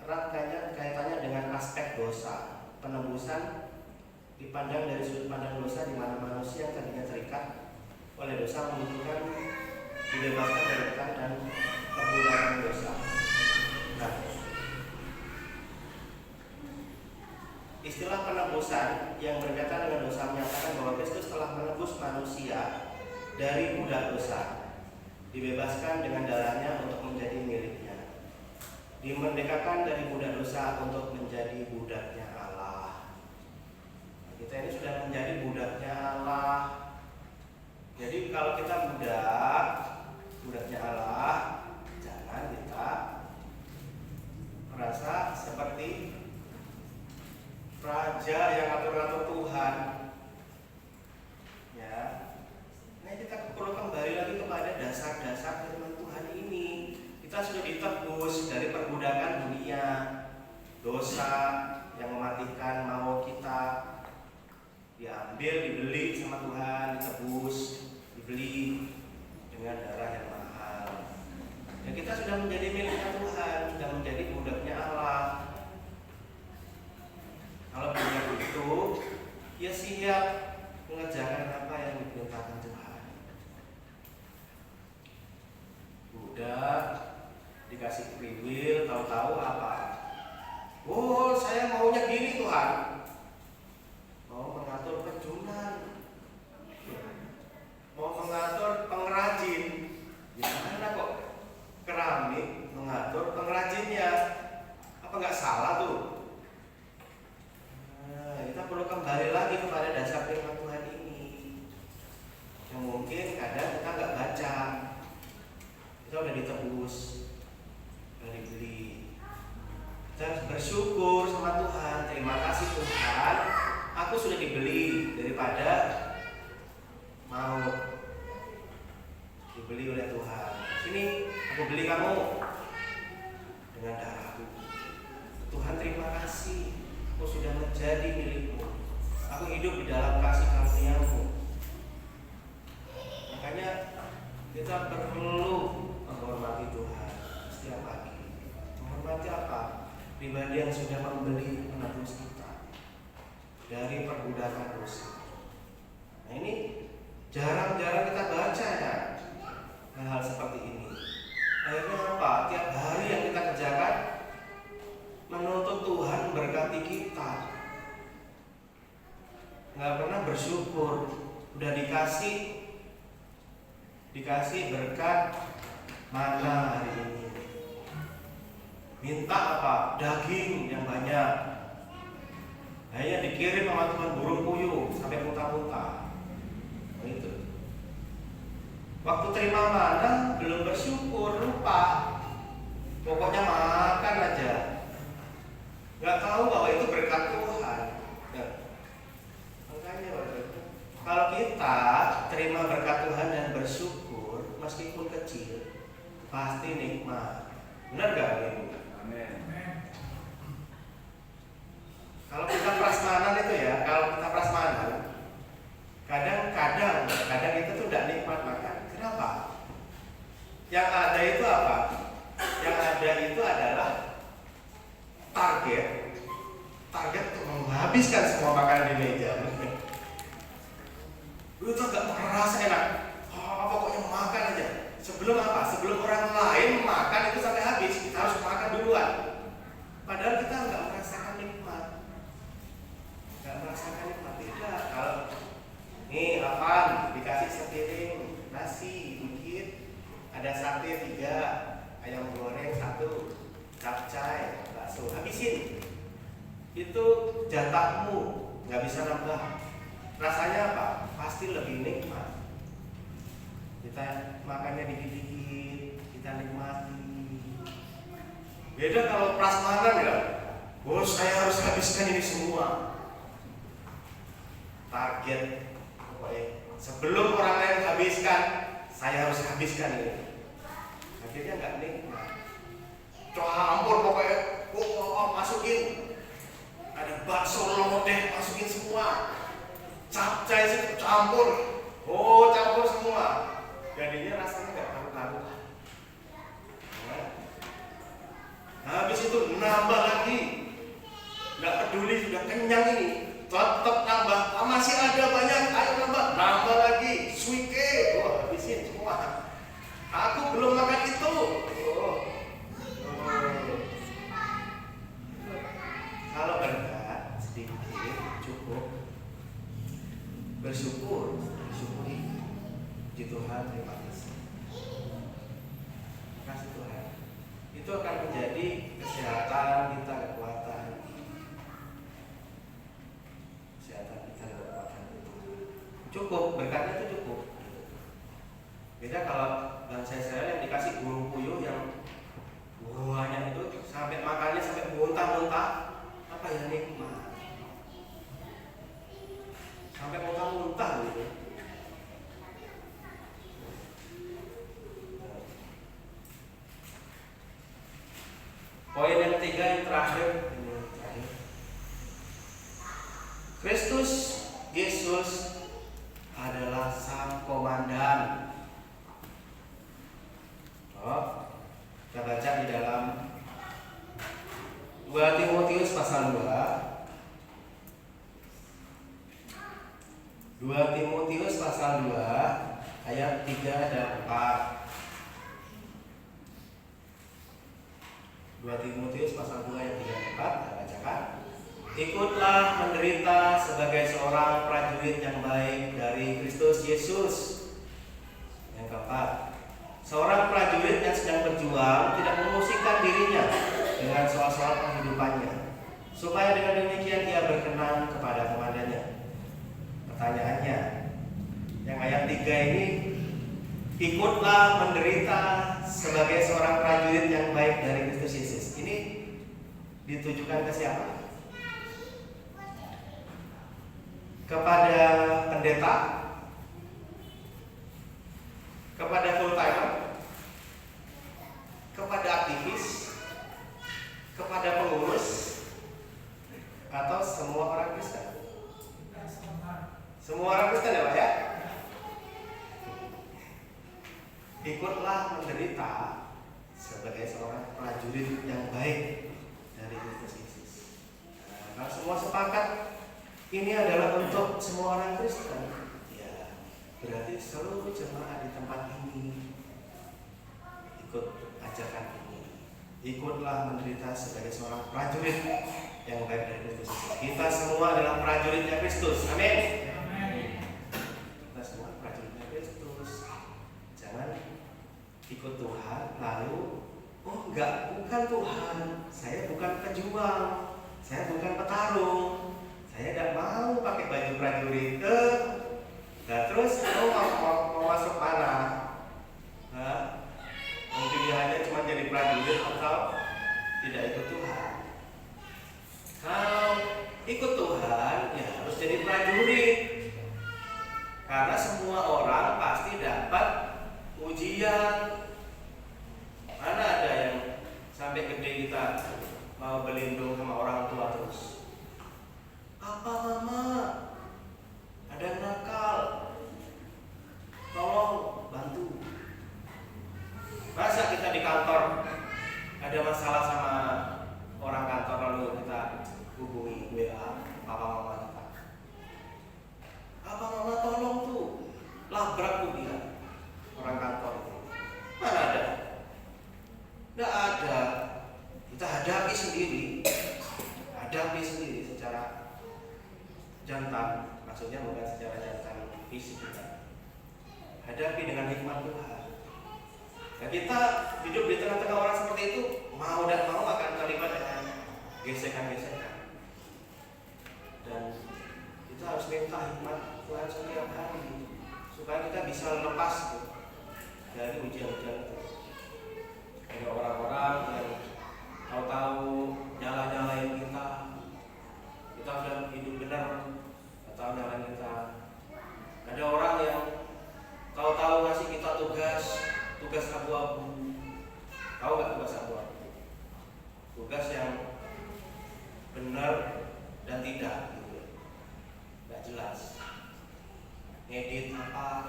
erat kaitannya dengan aspek dosa. Penebusan dipandang dari sudut pandang dosa, di mana manusia yang tadinya terikat oleh dosa membutuhkan dibebaskan dari ikat dan perbudakan dosa. Nah, istilah penebusan yang berkaitan dengan dosa menyatakan bahwa Kristus telah menebus manusia dari budak dosa, dibebaskan dengan darahnya untuk menjadi miliknya, dimerdekakan dari budak dosa untuk menjadi budaknya Allah. Nah, kita ini sudah menjadi budaknya Allah. Jadi kalau kita budaknya Allah, jangan kita merasa seperti raja yang atur-atur Tuhan. Ya, nah kita perlu kembali lagi kepada dasar-dasar firman Tuhan ini. Kita sudah ditebus dari perbudakan dunia, dosa yang mematikan mau kita diambil, dibeli sama Tuhan, ditebus, dibeli dengan darah yang mahal. Dan kita sudah menjadi miliknya Tuhan, sudah menjadi budaknya Allah. Kalau begitu, ya siap mengerjakan apa yang diperintahkan Tuhan. Budak dikasih free will, tahu-tahu apa? Oh, saya maunya gini Tuhan. Mau mengatur penjualan, mau mengatur pengrajin. Gimana kok keramik mengatur pengrajinnya? Apa nggak salah tuh? Kita perlu kembali lagi kepada dasar firman Tuhan ini, yang mungkin kadang kita nggak baca. Kita udah ditebus, udah dibeli. Kita harus bersyukur sama Tuhan. Terima kasih Tuhan, aku sudah dibeli, daripada mau dibeli oleh Tuhan. Sini, aku beli kamu dengan darahku. Tuhan, terima kasih. Aku sudah menjadi milikmu. Aku hidup di dalam kasih karunia-Mu. Makanya kita perlu menghormati Tuhan setiap pagi. Menghormati apa? Pribadi yang sudah membeli menebus kita dari perbudakan dosa. Nah ini Jarang-jarang kita baca ya hal-hal seperti ini. Akhirnya apa? Tiap hari yang kita kerjakan menuntut Tuhan berkati kita, nggak pernah bersyukur. Udah dikasih berkat mana hari ini, minta apa? Daging yang banyak. Akhirnya dikirim sama Tuhan burung puyuh sampai muntah-muntah. Itu. Waktu terima mana belum bersyukur, lupa. Pokoknya makan aja. Nggak tahu bahwa itu berkat Tuhan. Nah, makanya kalau kita terima berkat Tuhan dan bersyukur, meskipun kecil, pasti nikmat. Benar gak Ibu? Amin. Kalau kita prasmanan itu ya, kadang itu tuh tidak nikmat makan. Kenapa? Yang ada itu apa? Yang ada itu adalah target untuk menghabiskan semua makanan di meja. Itu gak merasa enak. Pokoknya makan aja. Sebelum apa? Sebelum orang lain makan itu sampai habis, kita harus makan duluan. Padahal kita nggak merasakan nikmat. Tidak. Kalau nih apaan? Dikasih sepiring nasi dikit, ada sate 3, ayam goreng 1, capcay, bakso, habisin. Itu jatahmu, nggak bisa nambah. Rasanya apa? Pasti lebih nikmat. Kita makannya dikit-dikit, kita nikmati. Beda kalau prasmanan ya. Bos, saya harus habiskan ini semua. Target pokoknya sebelum orang lain habiskan, saya harus habiskan ini. Akhirnya nggak nikmat. Campur pokoknya, masukin. Ada bakso lodeh, masukin semua. Capcay sih campur, campur semua. Jadinya rasanya nggak karu-karuan. Habis itu nambah lagi, nggak peduli sudah kenyang ini, tetap nambah. Masih ada banyak, ayo nambah lagi. Suike, habisin semua. Aku belum makan itu. Kalau berkat sedikit cukup, bersyukuri. Puji Tuhan, terima kasih. Terima kasih Tuhan. Itu akan menjadi kesehatan kita, kekuatan. Cukup, berkatnya itu cukup. Beda kalau bangsa Israel yang dikasih burung puyuh yang buahnya itu sampai makannya sampai muntah-muntah, apa yang nikmat? Sampai muntah-muntah gitu. Poin yang ketiga, yang terakhir. Kristus Yesus adalah sang komandan. Kita baca di dalam 2 Timotius pasal 2. 2 Timotius pasal 2 ayat 3 dan 4. 2 Timotius pasal 2 ayat 3 dan 4, kita bacakan. Ikutlah menderita sebagai seorang prajurit yang baik dari Kristus Yesus. Yang keempat, seorang prajurit yang sedang berjuang tidak memusingkan dirinya dengan soal-soal penghidupannya, supaya dengan demikian ia berkenan kepada komandannya. Pertanyaannya, yang ayat 3 ini, ikutlah menderita sebagai seorang prajurit yang baik dari Kristus Yesus. Ini ditujukan ke siapa? Kepada pendeta, kepada full timer, kepada aktivis, kepada pengurus, atau semua orang Kristen? Semua orang Kristen ya Pak ya? Ikutlah menderita sebagai seorang prajurit yang baik dari Kristus Yesus. Nah, semua sepakat ini adalah untuk semua orang Kristen. Ya. Berarti seluruh jemaat di tempat ini ikut ajakan ini. Ikutlah menderita sebagai seorang prajurit yang baik dari Kristus. Kita semua adalah prajuritnya Kristus. Amin. Kita semua prajuritnya Kristus. Jangan ikut Tuhan lalu bukan Tuhan. Saya bukan pejuang. Saya bukan petarung. Saya tidak mau pakai baju prajurit. Nah, terus mau masuk mana? Pilihannya cuma jadi prajurit atau tidak ikut Tuhan. Kalau ikut Tuhan ya harus jadi prajurit. Karena semua orang pasti dapat ujian. Mana ada yang sampai gede kita mau berlindung sama orang tua terus? Apa mama? Ada nakal. Tolong bantu. Masa kita di kantor ada masalah sama orang kantor lalu kita hubungi WA papa mama kita. Papa mama tolong tuh, labrak tuh dia orang kantor itu. Mana ada? Nggak ada. Kita hadapi sendiri secara jantan. Maksudnya bukan secara jantan fisik kita. Hadapi dengan hikmat Tuhan. Nah, kita hidup di tengah-tengah orang seperti itu, mau dan mau akan terlibat dengan gesekan-gesekan. Dan kita harus minta hikmat Tuhan setiap hari supaya kita bisa lepas dari ujian-ujian itu. Ada orang-orang yang tahu-tahu nyala-nyalain kita sudah hidup benar, atau nyalain kita. Ada orang yang tahu-tahu ngasih kita tugas abu-abu. Tahu nggak tugas abu-abu? Tugas yang benar dan tidak, gitu. Nggak jelas. Edit apa?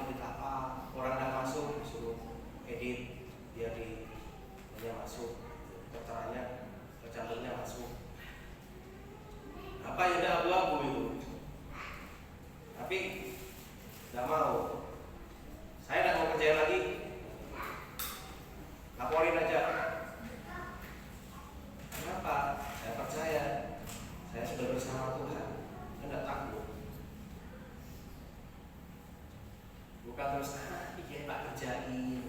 Orang udah masuk disuruh edit, dia masuk, keterangannya, kecantumnya masuk. Apa yang ada abu-abu itu? Tapi nggak mau. Saya nggak mau kerjain lagi. Laporin aja. Kenapa? Saya percaya. Saya sudah bersama Tuhan. Saya nggak takut. Bukan terus iya tak kerjain.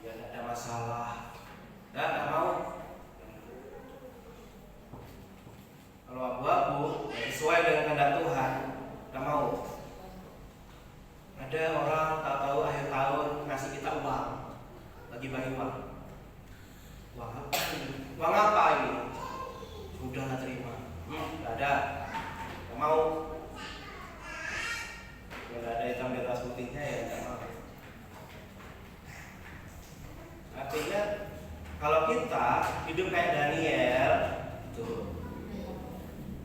Ya nggak ada masalah. Nggak mau. Kalau abu-abu sesuai dengan kehendak Tuhan, nggak mau. Ada orang tahu-tahu akhir tahun ngasih kita uang, bagi-bagi uang. Uang apa ini? Uang apa ini? Sudah nggak terima. Nggak ada. Nggak mau. Nggak ada hitam di atas putihnya ya nggak mau. Artinya kalau kita hidup kayak Daniel, tuh.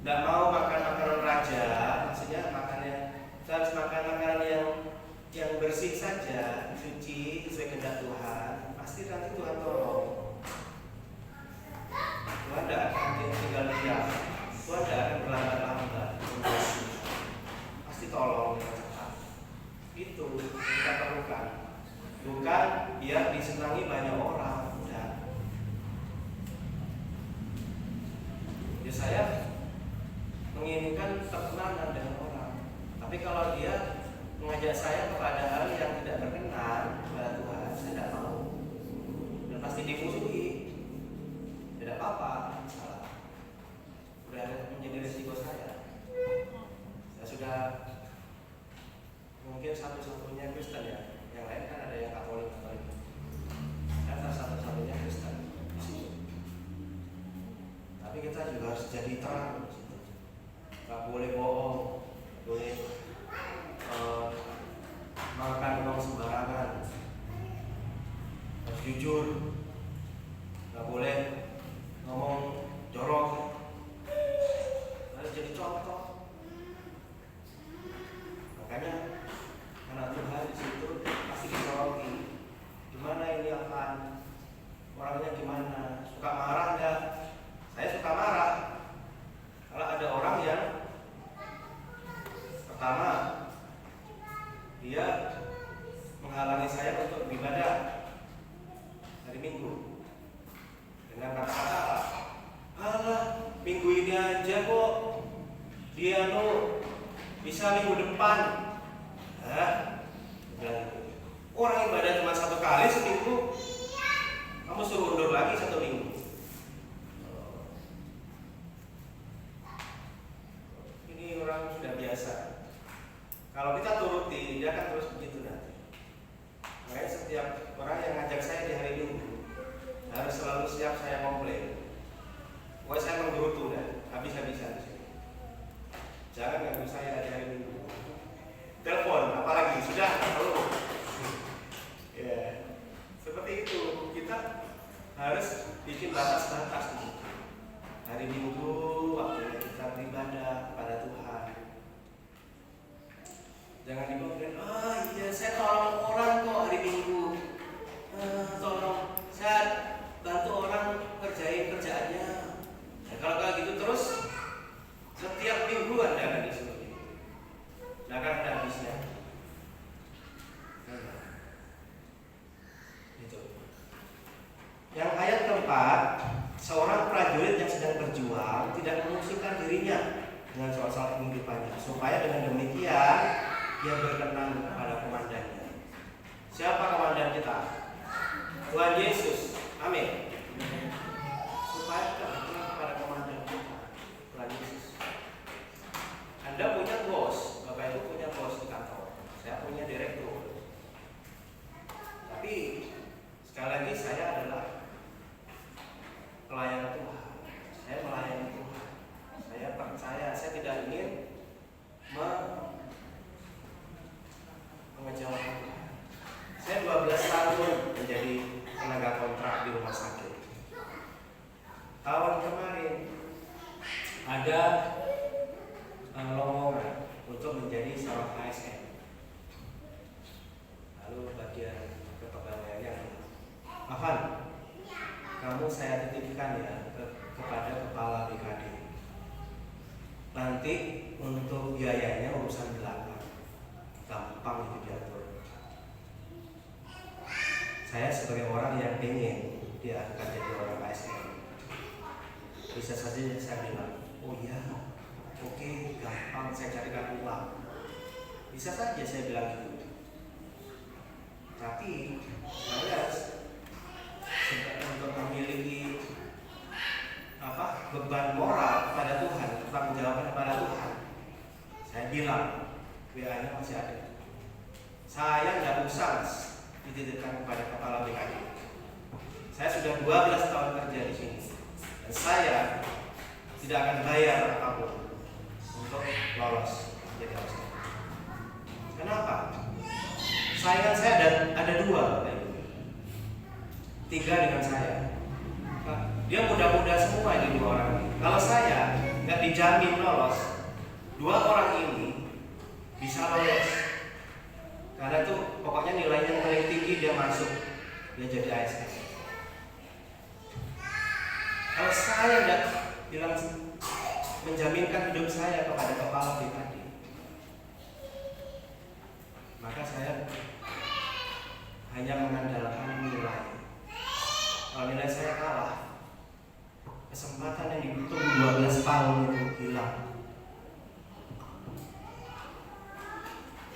Nggak mau makan makanan raja, maksudnya makannya kita harus makan makanan yang bersih saja, suci sesuai kehendak Tuhan. Pasti nanti Tuhan tolong. Tuhan tidak akan tinggal diam. Tuhan tidak akan berlambat-lambat. Pasti tolong dengan cepat. Itu kita perlukan. Bukan biar disenangi banyak orang. Udah. Ya saya menginginkan perkenanan dengan orang. Tapi kalau dia mengajak saya kepada hal yang tidak berkenan kepada Tuhan, saya tidak mau. Dan pasti dimusuhi. Tidak apa-apa, salah. Sudah menjadi resiko saya. Saya sudah mungkin satu-satunya Kristen ya. Yang lain kan ada yang Katolik. Saya satu-satunya Kristen. Tapi kita juga harus jadi terang. Gak boleh bohong, boleh makan uang sembarangan, harus jujur, gak boleh ngomong jorok, harus jadi contoh. Makanya anak Tuhan di situ pasti disoroti. Gimana ini akan orangnya gimana? Suka marah nggak? Saya suka marah. Kalau ada orang yang pertama dia menghalangi saya untuk beribadah hari Minggu dengan kata-kata, alah minggu ini aja kok dia bisa minggu depan. Orang ibadah cuma 1 kali seminggu, kamu suruh undur lagi 1 minggu. Ini orang sudah biasa. Kalau kita turuti, dia akan terus begitu nanti. Makanya setiap orang yang ngajak saya di hari Minggu harus selalu siap saya komplain. Pokoknya saya menggerutu dan habis-habisan di sini. Jangan ganggu saya di hari Minggu. Telepon, apalagi sudah tahu. Ya, seperti itu. Kita harus bikin batas-batas di situ. Hari Minggu waktunya kita beribadah pada Tuhan. Jangan dikomplain, iya saya tolong orang kok hari Minggu. Tolong saya bantu orang kerjain kerjaannya. Nah, kalau kayak gitu terus setiap minggu Anda akan disuruh gitu. Nah, kan ada habisnya. Itu. Yang ayat keempat, seorang prajurit yang sedang berjuang tidak mengusulkan dirinya dengan soal-soal kehidupannya, supaya dengan demikian dia berkenan kepada komandannya. Siapa komandan kita? Tuhan Yesus. Amin. Supaya kita berkenan kepada komandan kita, Tuhan Yesus. Anda punya bos, Bapak Ibu punya bos di kantor. Saya punya direktur. Tapi sekali lagi saya adalah pelayan Tuhan. Saya melayani Tuhan. Saya percaya, saya tidak ingin mengecewakan Tuhan. Saya 12 tahun menjadi tenaga kontrak di rumah sakit. Tahun kemarin ada lowongan untuk menjadi seorang ASN. Lalu bagian kepegawaiannya, Afan, kamu saya titipkan ya kepada kepala BKD. Nanti untuk biayanya urusan belakang, gampang itu diatur. Saya sebagai orang yang ingin dia akan jadi orang ASN, bisa saja saya bilang, oh iya, oke, gampang saya carikan uang. Bisa saja saya bilang gitu. Tapi saya untuk memiliki beban moral kepada Tuhan, tanggung jawab kepada Tuhan, saya bilang WA-nya masih ada. Saya tidak usah dititipkan kepada kepala BKD. Saya sudah 12 tahun kerja di sini, dan saya tidak akan bayar apapun untuk lolos menjadi ASN. Kenapa? Saingan saya ada 2, Bapak Ibu. 3 dengan saya. Dia muda-muda semua ini 2 orang ini. Kalau saya nggak dijamin lolos, 2 orang ini bisa lolos. Karena itu pokoknya nilainya paling tinggi dia masuk, dia jadi ASN. Kalau saya nggak bilang menjaminkan hidup saya kepada kepala BKD, maka saya hanya mengandalkan nilai. Kalau nilai saya kalah, kesempatan yang ditunggu 12 tahun itu hilang.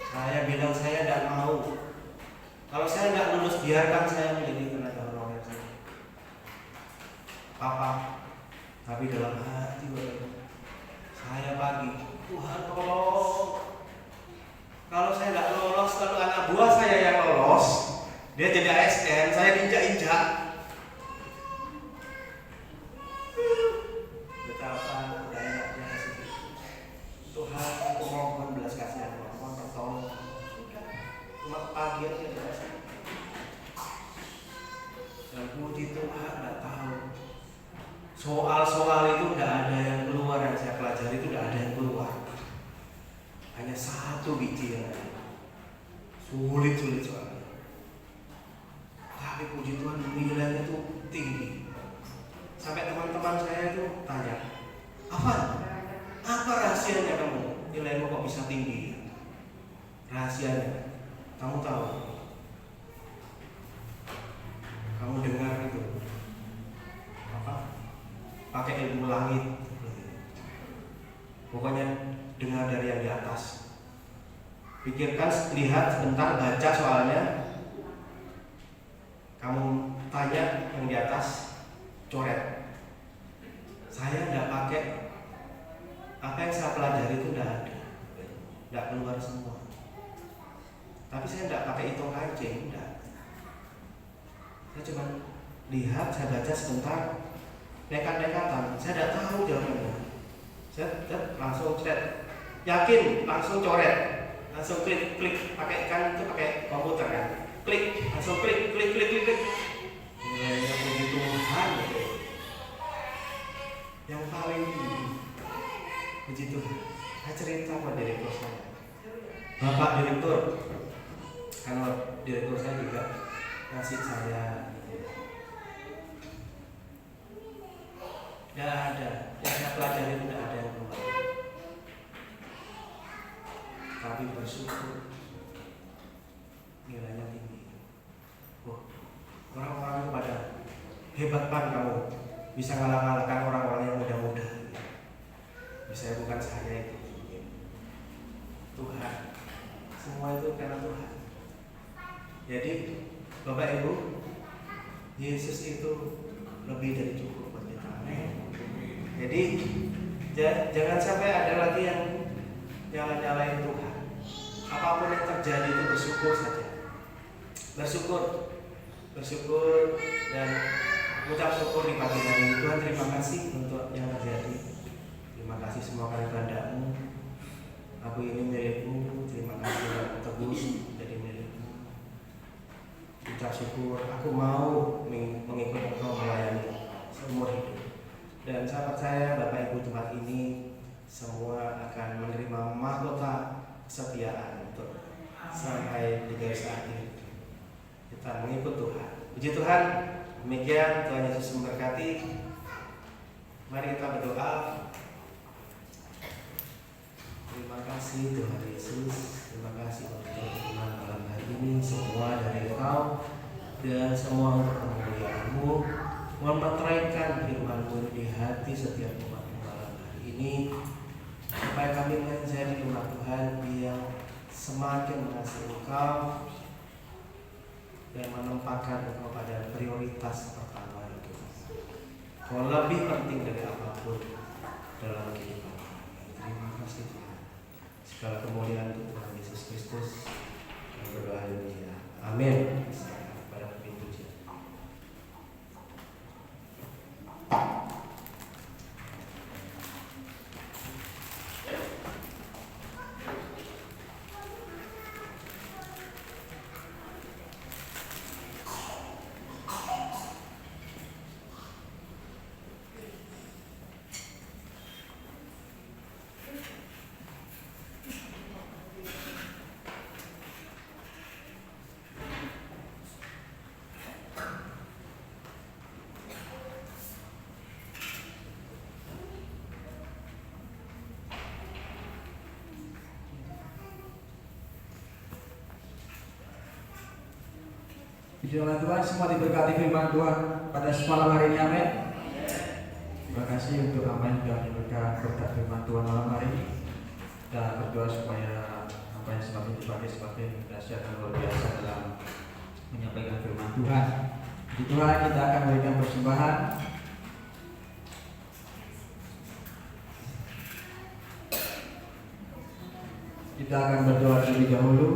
Saya bilang saya tidak mau. Kalau saya tidak lulus, biarkan saya menjadi tenaga honorer saja. Papa, tapi dalam hati saya pagi, Tuhan tolong. Kalau saya tidak lolos, lalu anak buah saya yang lolos, dia jadi ASN, saya diinjak-injak. Betapa tidak enaknya hati. Tuhan, aku mohon belas kasihan, mohon pertolongan. Cuma pagi aja tidak. Dan puji Tuhan, tidak tahu. Soal-soal itu tidak ada yang keluar, yang saya pelajari itu tidak ada yang keluar. Hanya 1 biji yang ada. Sulit soalnya. Tapi puji Tuhan nilainya itu tinggi. Sampai teman-teman saya itu tanya, Afan, apa rahasianya kamu? Nilaimu kok bisa tinggi? Rahasianya, Kamu tahu, kamu dengar itu apa? Pakai ilmu langit. Pokoknya dengar dari yang di atas. Pikirkan, lihat sebentar, baca soalnya. Kamu tanya yang di atas, coret. Saya tidak pakai apa yang saya pelajari itu, tidak ada, tidak keluar semua. Tapi saya tidak pakai hitung kancing, tidak. Saya cuma lihat, saya baca sebentar, nekat-nekatan. Saya tidak tahu jawabannya. Saya langsung coret, yakin langsung coret, langsung klik, pakai kan itu pakai komputer kan, klik, langsung klik. Nilainya puji Tuhan, yang paling tinggi, puji Tuhan. Saya cerita buat direktur saya, Bapak Direktur, karena direktur saya juga ngasih saya. Tidak ada, yang saya pelajari tidak ada yang keluar. Tapi bersyukur, nilainya tinggi. Orang-orang itu pada hebat pan kamu, bisa ngalah-ngalahkan orang-orang yang muda-muda. Bisa bukan saya itu, Tuhan. Semua itu karena Tuhan. Jadi Bapak Ibu, Yesus itu lebih dari cukup buat kita. Jadi jangan sampai ada lagi yang nyala-nyalain Tuhan. Apapun yang terjadi itu bersyukur saja. Bersyukur dan ucap syukur di pagi hari ini. Tuhan, terima kasih untuk yang terjadi. Terima kasih semua kali kehendak-Mu. Aku ini milik-Mu. Terima kasih yang tebus jadi milik-Mu. Ucap syukur, aku mau mengikut Engkau melayani seumur hidup. Dan sahabat saya, Bapak Ibu tempat ini semua akan menerima mahkota kesetiaan untuk sampai di garis akhir. Kita mengikut Tuhan. Puji Tuhan. Demikian, Tuhan Yesus memberkati. Mari kita berdoa. Terima kasih Tuhan Yesus. Terima kasih untuk firman malam hari ini. Semua dari Engkau dan semua untuk kemuliaan-Mu. Memeteraikan firman-Mu di hati setiap umat malam hari ini, supaya kami menjadi umat Tuhan yang semakin mengasihi Engkau dan menempatkan Engkau pada prioritas pertama itu. Kau lebih penting dari apapun dalam kehidupan kami. Terima kasih Tuhan. Segala kemuliaan untuk Tuhan Yesus Kristus. Kami berdoa demikian. Amin. Pada pintu pujian. Puji Tuhan, semua diberkati firman Tuhan pada semalam hari ini, amin. Terima kasih untuk apa yang sudah diberikan berkat firman Tuhan malam hari ini, dan berdoa supaya apa yang semakin dipakai semakin dahsyat dan luar biasa dalam menyampaikan firman Tuhan. Puji Tuhan, kita akan memberikan persembahan. Kita akan berdoa terlebih dahulu.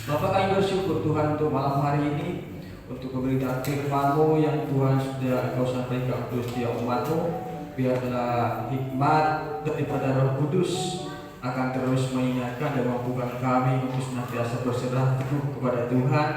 Bapak, kami bersyukur Tuhan untuk malam hari ini, untuk pemberitaan firman-Mu yang Tuhan sudah Engkau sampaikan untuk setiap umat-Mu. Biarlah hikmat daripada Roh Kudus akan terus mengingatkan dan memampukan kami untuk senantiasa berserah teguh kepada Tuhan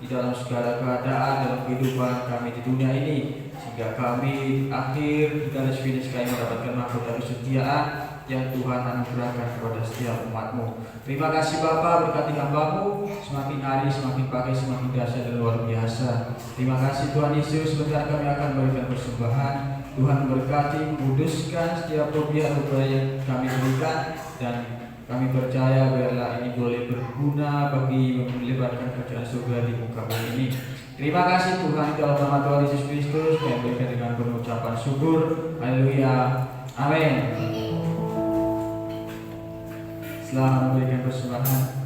di dalam segala keadaan dalam kehidupan kami di dunia ini, sehingga kami akhir di garis finish kami mendapatkan mahkota kesetiaan yang Tuhan anugerahkan kepada setiap umat-Mu. Terima kasih Bapa, berkati hamba-Mu, semakin hari semakin pakai semakin dahsyat dan luar biasa. Terima kasih Tuhan Yesus. Sebentar kami akan memberikan persembahan. Tuhan berkati, kuduskan setiap rupiah yang kami berikan, dan Kami percaya biarlah ini boleh berguna bagi melebarkan kerjaan surga di muka bumi ini. Terima kasih Tuhan, dalam nama Tuhan Yesus Kristus kami berikan dengan pengucapan syukur. Haleluya. Amin. Setelah memberikan persembahan,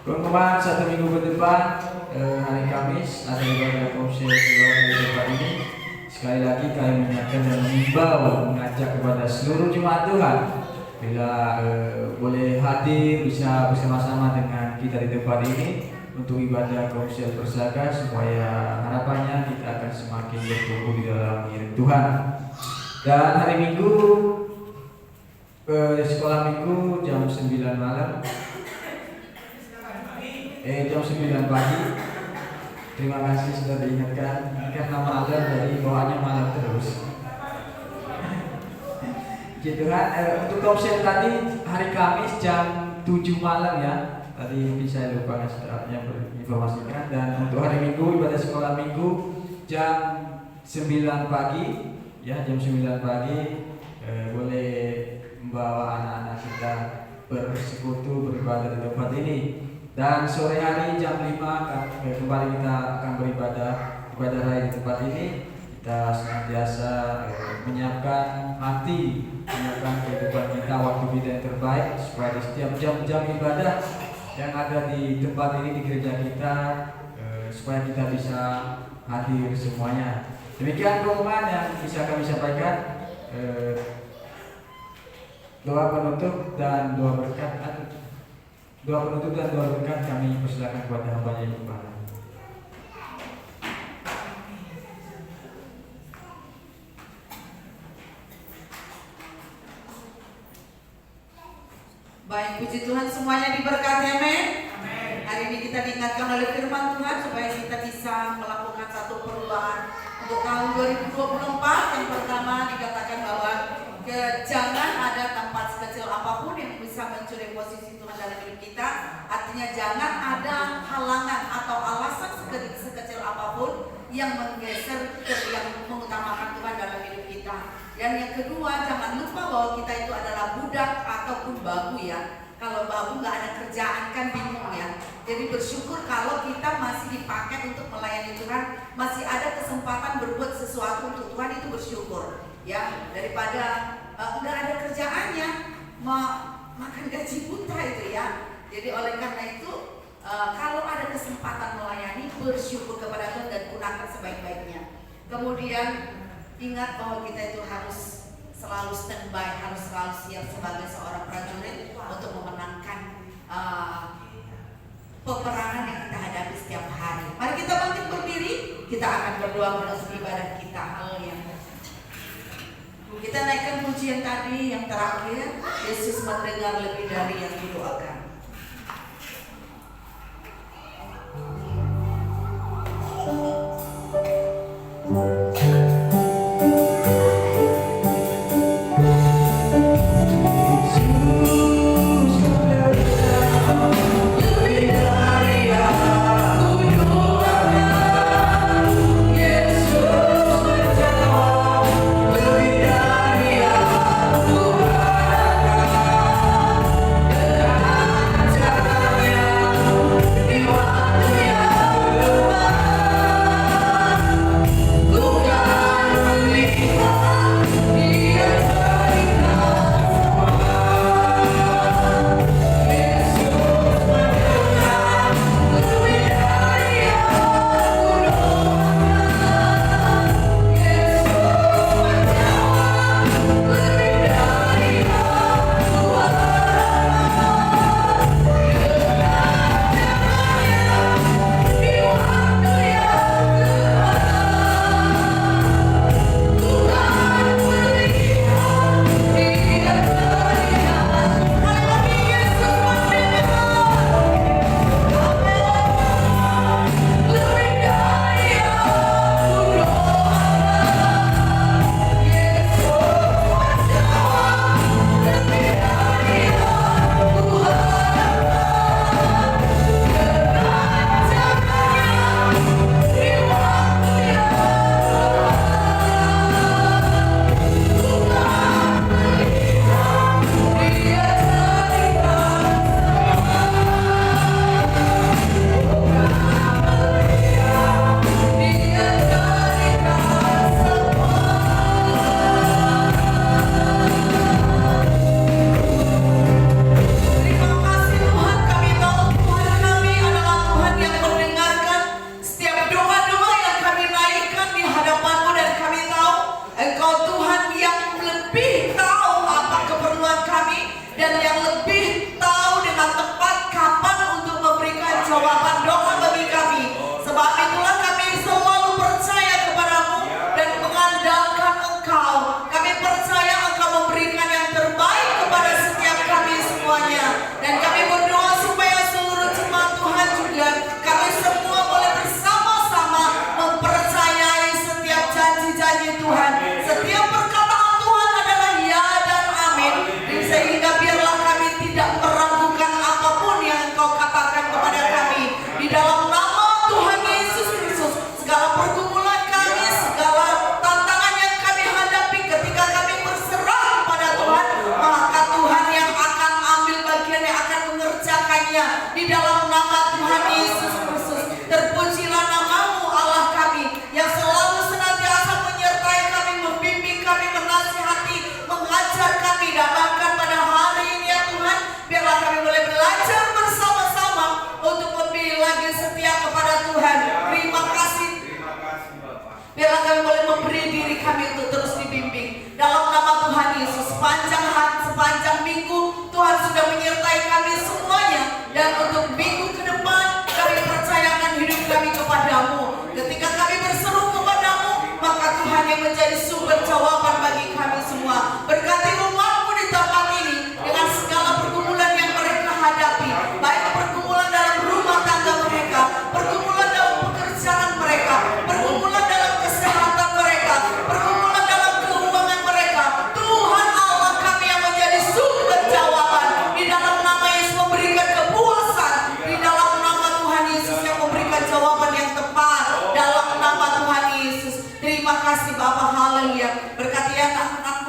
teman-teman, satu minggu ke depan hari Kamis ada ibadah konser keluar dari tempat ini. Sekali lagi kami mengingatkan dan mengimbau, mengajak kepada seluruh jemaat Tuhan bila boleh hadir bisa bersama-sama dengan kita di tempat ini untuk ibadah konser Persaka, supaya harapannya kita akan semakin bertumbuh di dalam diri Tuhan. Dan hari Minggu sekolah Minggu jam 9 malam, jam 9 pagi. Terima kasih sudah diingatkan. Kan nama azan dari bawahnya malam terus. Puji Tuhan. Untuk konser tadi hari Kamis jam 7 malam ya. Tadi saya lupa yang berinformasikan. Dan untuk hari Minggu ibadah sekolah Minggu jam 9 pagi ya, jam 9 pagi boleh membawa anak-anak kita bersekutu beribadah di tempat ini. Dan sore hari jam 5 kembali kita akan beribadah ibadah raya di tempat ini. Kita senantiasa menyiapkan hati, menyiapkan kehidupan kita, waktu kita yang terbaik, supaya di setiap jam-jam ibadah yang ada di tempat ini, di gereja kita, supaya kita bisa hadir semuanya. Demikian teman yang bisa kami sampaikan. Doa penutup dan doa berkat. Doa penutup dan doa berkat kami persilakan kepada hamba-Nya Ibu Kepala. Baik, puji Tuhan semuanya diberkati, amin. Hari ini kita diingatkan oleh firman Tuhan supaya kita bisa melakukan satu perubahan untuk tahun 2024. Yang pertama dikatakan bahwa jangan ada tempat sekecil apapun yang bisa mencuri posisi Tuhan dalam hidup kita. Artinya jangan ada halangan atau alasan sekecil apapun yang menggeser yang mengutamakan Tuhan dalam hidup kita. Dan yang kedua, jangan lupa bahwa kita itu adalah budak ataupun babu ya. Kalau babu nggak ada kerjaan kan bingung ya. Jadi bersyukur kalau kita masih dipakai untuk melayani Tuhan, masih ada kesempatan berbuat sesuatu untuk Tuhan, itu bersyukur ya, daripada nggak ada kerjaannya makan gaji buta itu ya. Jadi oleh karena itu kalau ada kesempatan melayani, bersyukur kepada Tuhan dan gunakan sebaik-baiknya. Kemudian ingat bahwa kita itu harus selalu standby, harus selalu siap sebagai seorang prajurit untuk memenangkan peperangan yang kita hadapi setiap hari. Mari kita bangkit berdiri, kita akan berdoa menutup ibadah kita. Haleluya. Kita naikkan pujian tadi yang terakhir, Yesus mendengar lebih dari yang didoakan.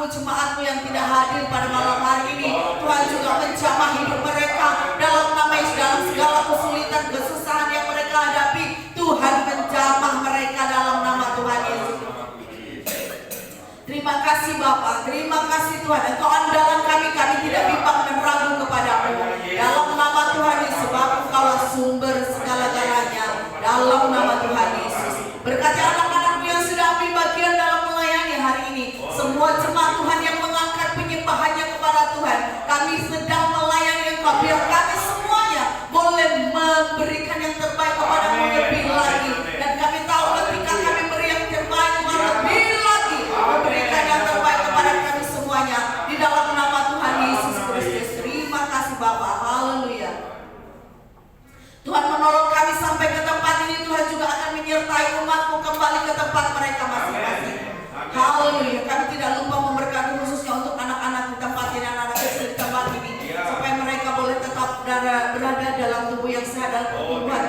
Jemaatmu yang tidak hadir pada malam hari ini, Tuhan juga menjamah hidup mereka dalam nama Yesus. Dalam segala kesulitan, kesusahan yang mereka hadapi, Tuhan menjamah mereka dalam nama Tuhan Yesus. Terima kasih Bapa, terima kasih Tuhan. Engkau andalan kami, kami tidak bimbang dan ragu kepadamu. Dalam nama Tuhan Yesus, sebab Engkaulah sumber segala-galanya. Dalam nama Tuhan Yesus, berkati anak-anakmu yang sudah ambil bagian dalam melayani hari ini, semua jemaat Tuhan yang berada dalam tubuh yang sehat dalam pertumbuhan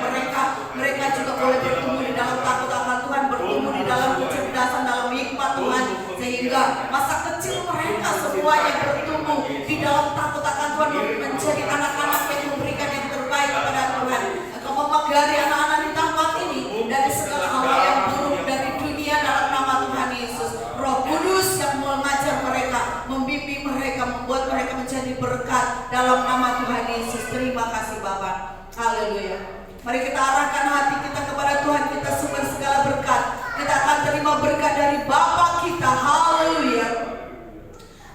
mereka juga boleh bertumbuh di dalam takut akan Tuhan, bertumbuh di dalam kecerdasan, dalam hikmat Tuhan, sehingga masa kecil mereka semuanya bertumbuh di dalam takut akan Tuhan, menjadi anak-anak yang memberikan yang terbaik kepada Tuhan. Engkau memagari anak-anak di tempat ini dari segala hal yang buruk dari dunia dalam nama Tuhan Yesus. Roh Kudus yang mengajar mereka, membimbing mereka, membuat mereka menjadi berkat dalam nama Tuhan Yesus. Terima kasih Bapa. Haleluya. Mari kita arahkan hati kita kepada Tuhan, kita sumber segala berkat. Kita akan terima berkat dari Bapa kita. Haleluya.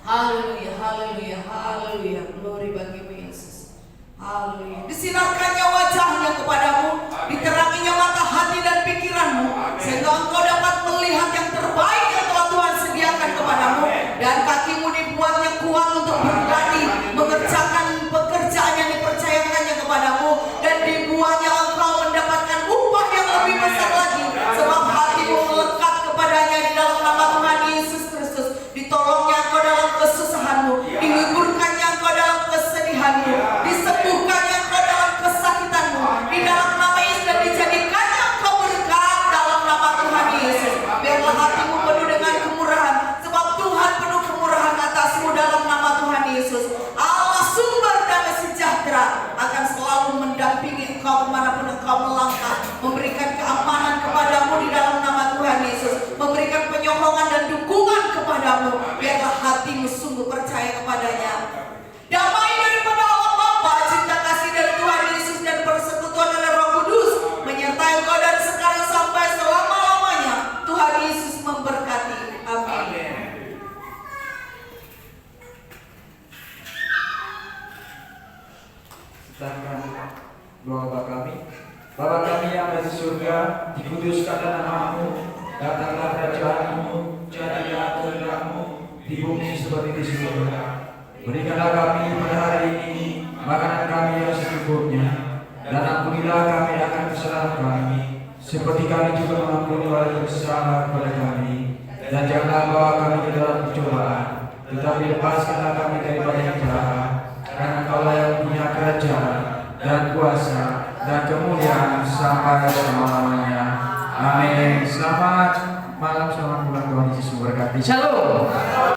Haleluya, haleluya, haleluya. Glory bagimu Yesus. Haleluya. Disinarkannya wajahnya kepadamu, diteranginya mata hati dan pikiranmu, sehingga engkau dapat melihat yang terbaik yang telah Tuhan sediakan kepadamu, dan kakimu dibuatnya kuat untuk berlari mengerjakan pekerjaan yang dipercayakannya kepadamu, dan dibuatnya engkau mendapatkan upah yang lebih besar lagi, sebab hatimu melekat kepadanya di dalam nama Tuhan Yesus Kristus. Ditolongnya engkau dalam kesusahanmu, dihiburkannya engkau dalam kesedihanmu, disembuhkannya engkau dalam kesakitanmu, di dalam nama Yesus, dan dijadikannya engkau berkat dalam nama Tuhan Yesus. Biarlah hatimu penuh dengan kemurahan, sebab Tuhan penuh kemurahan atasmu dalam nama Tuhan Yesus. Allah sumber damai sejahtera akan selalu mendampingi engkau kemanapun engkau melangkah, memberikan keamanan kepadamu di dalam nama Tuhan Yesus, memberikan penyokongan dan dukungan kepadamu. Biarlah hatimu sungguh percaya kepadanya. Damai daripada Allah Bapa, cinta kasih dari Tuhan Yesus, dan persekutuan oleh Roh Kudus menyertai engkau dari sekarang sampai selama-lamanya. Tuhan Yesus memberkati. Amin. Sedangkan doa Bapa kami. Bapa kami yang ada di surga, dikuduskanlah namamu, datanglah kerajaanmu, jadilah kehendakmu di bumi seperti di surga. Berikanlah kami pada hari ini makanan kami yang secukupnya, dan ampunilah kami akan kesalahan kami, seperti kami juga mengampuni orang yang bersalah kepada kami. Dan janganlah bawa kami ke dalam percobaan, tetapi lepaskanlah kami daripada yang jahat. Karena Engkaulah yang punya kerajaan dan kuasa dan kemuliaan sampai selama-lamanya. Amin. Selamat malam, selamat bulan Tuhan Yesus memberkati. Shalom.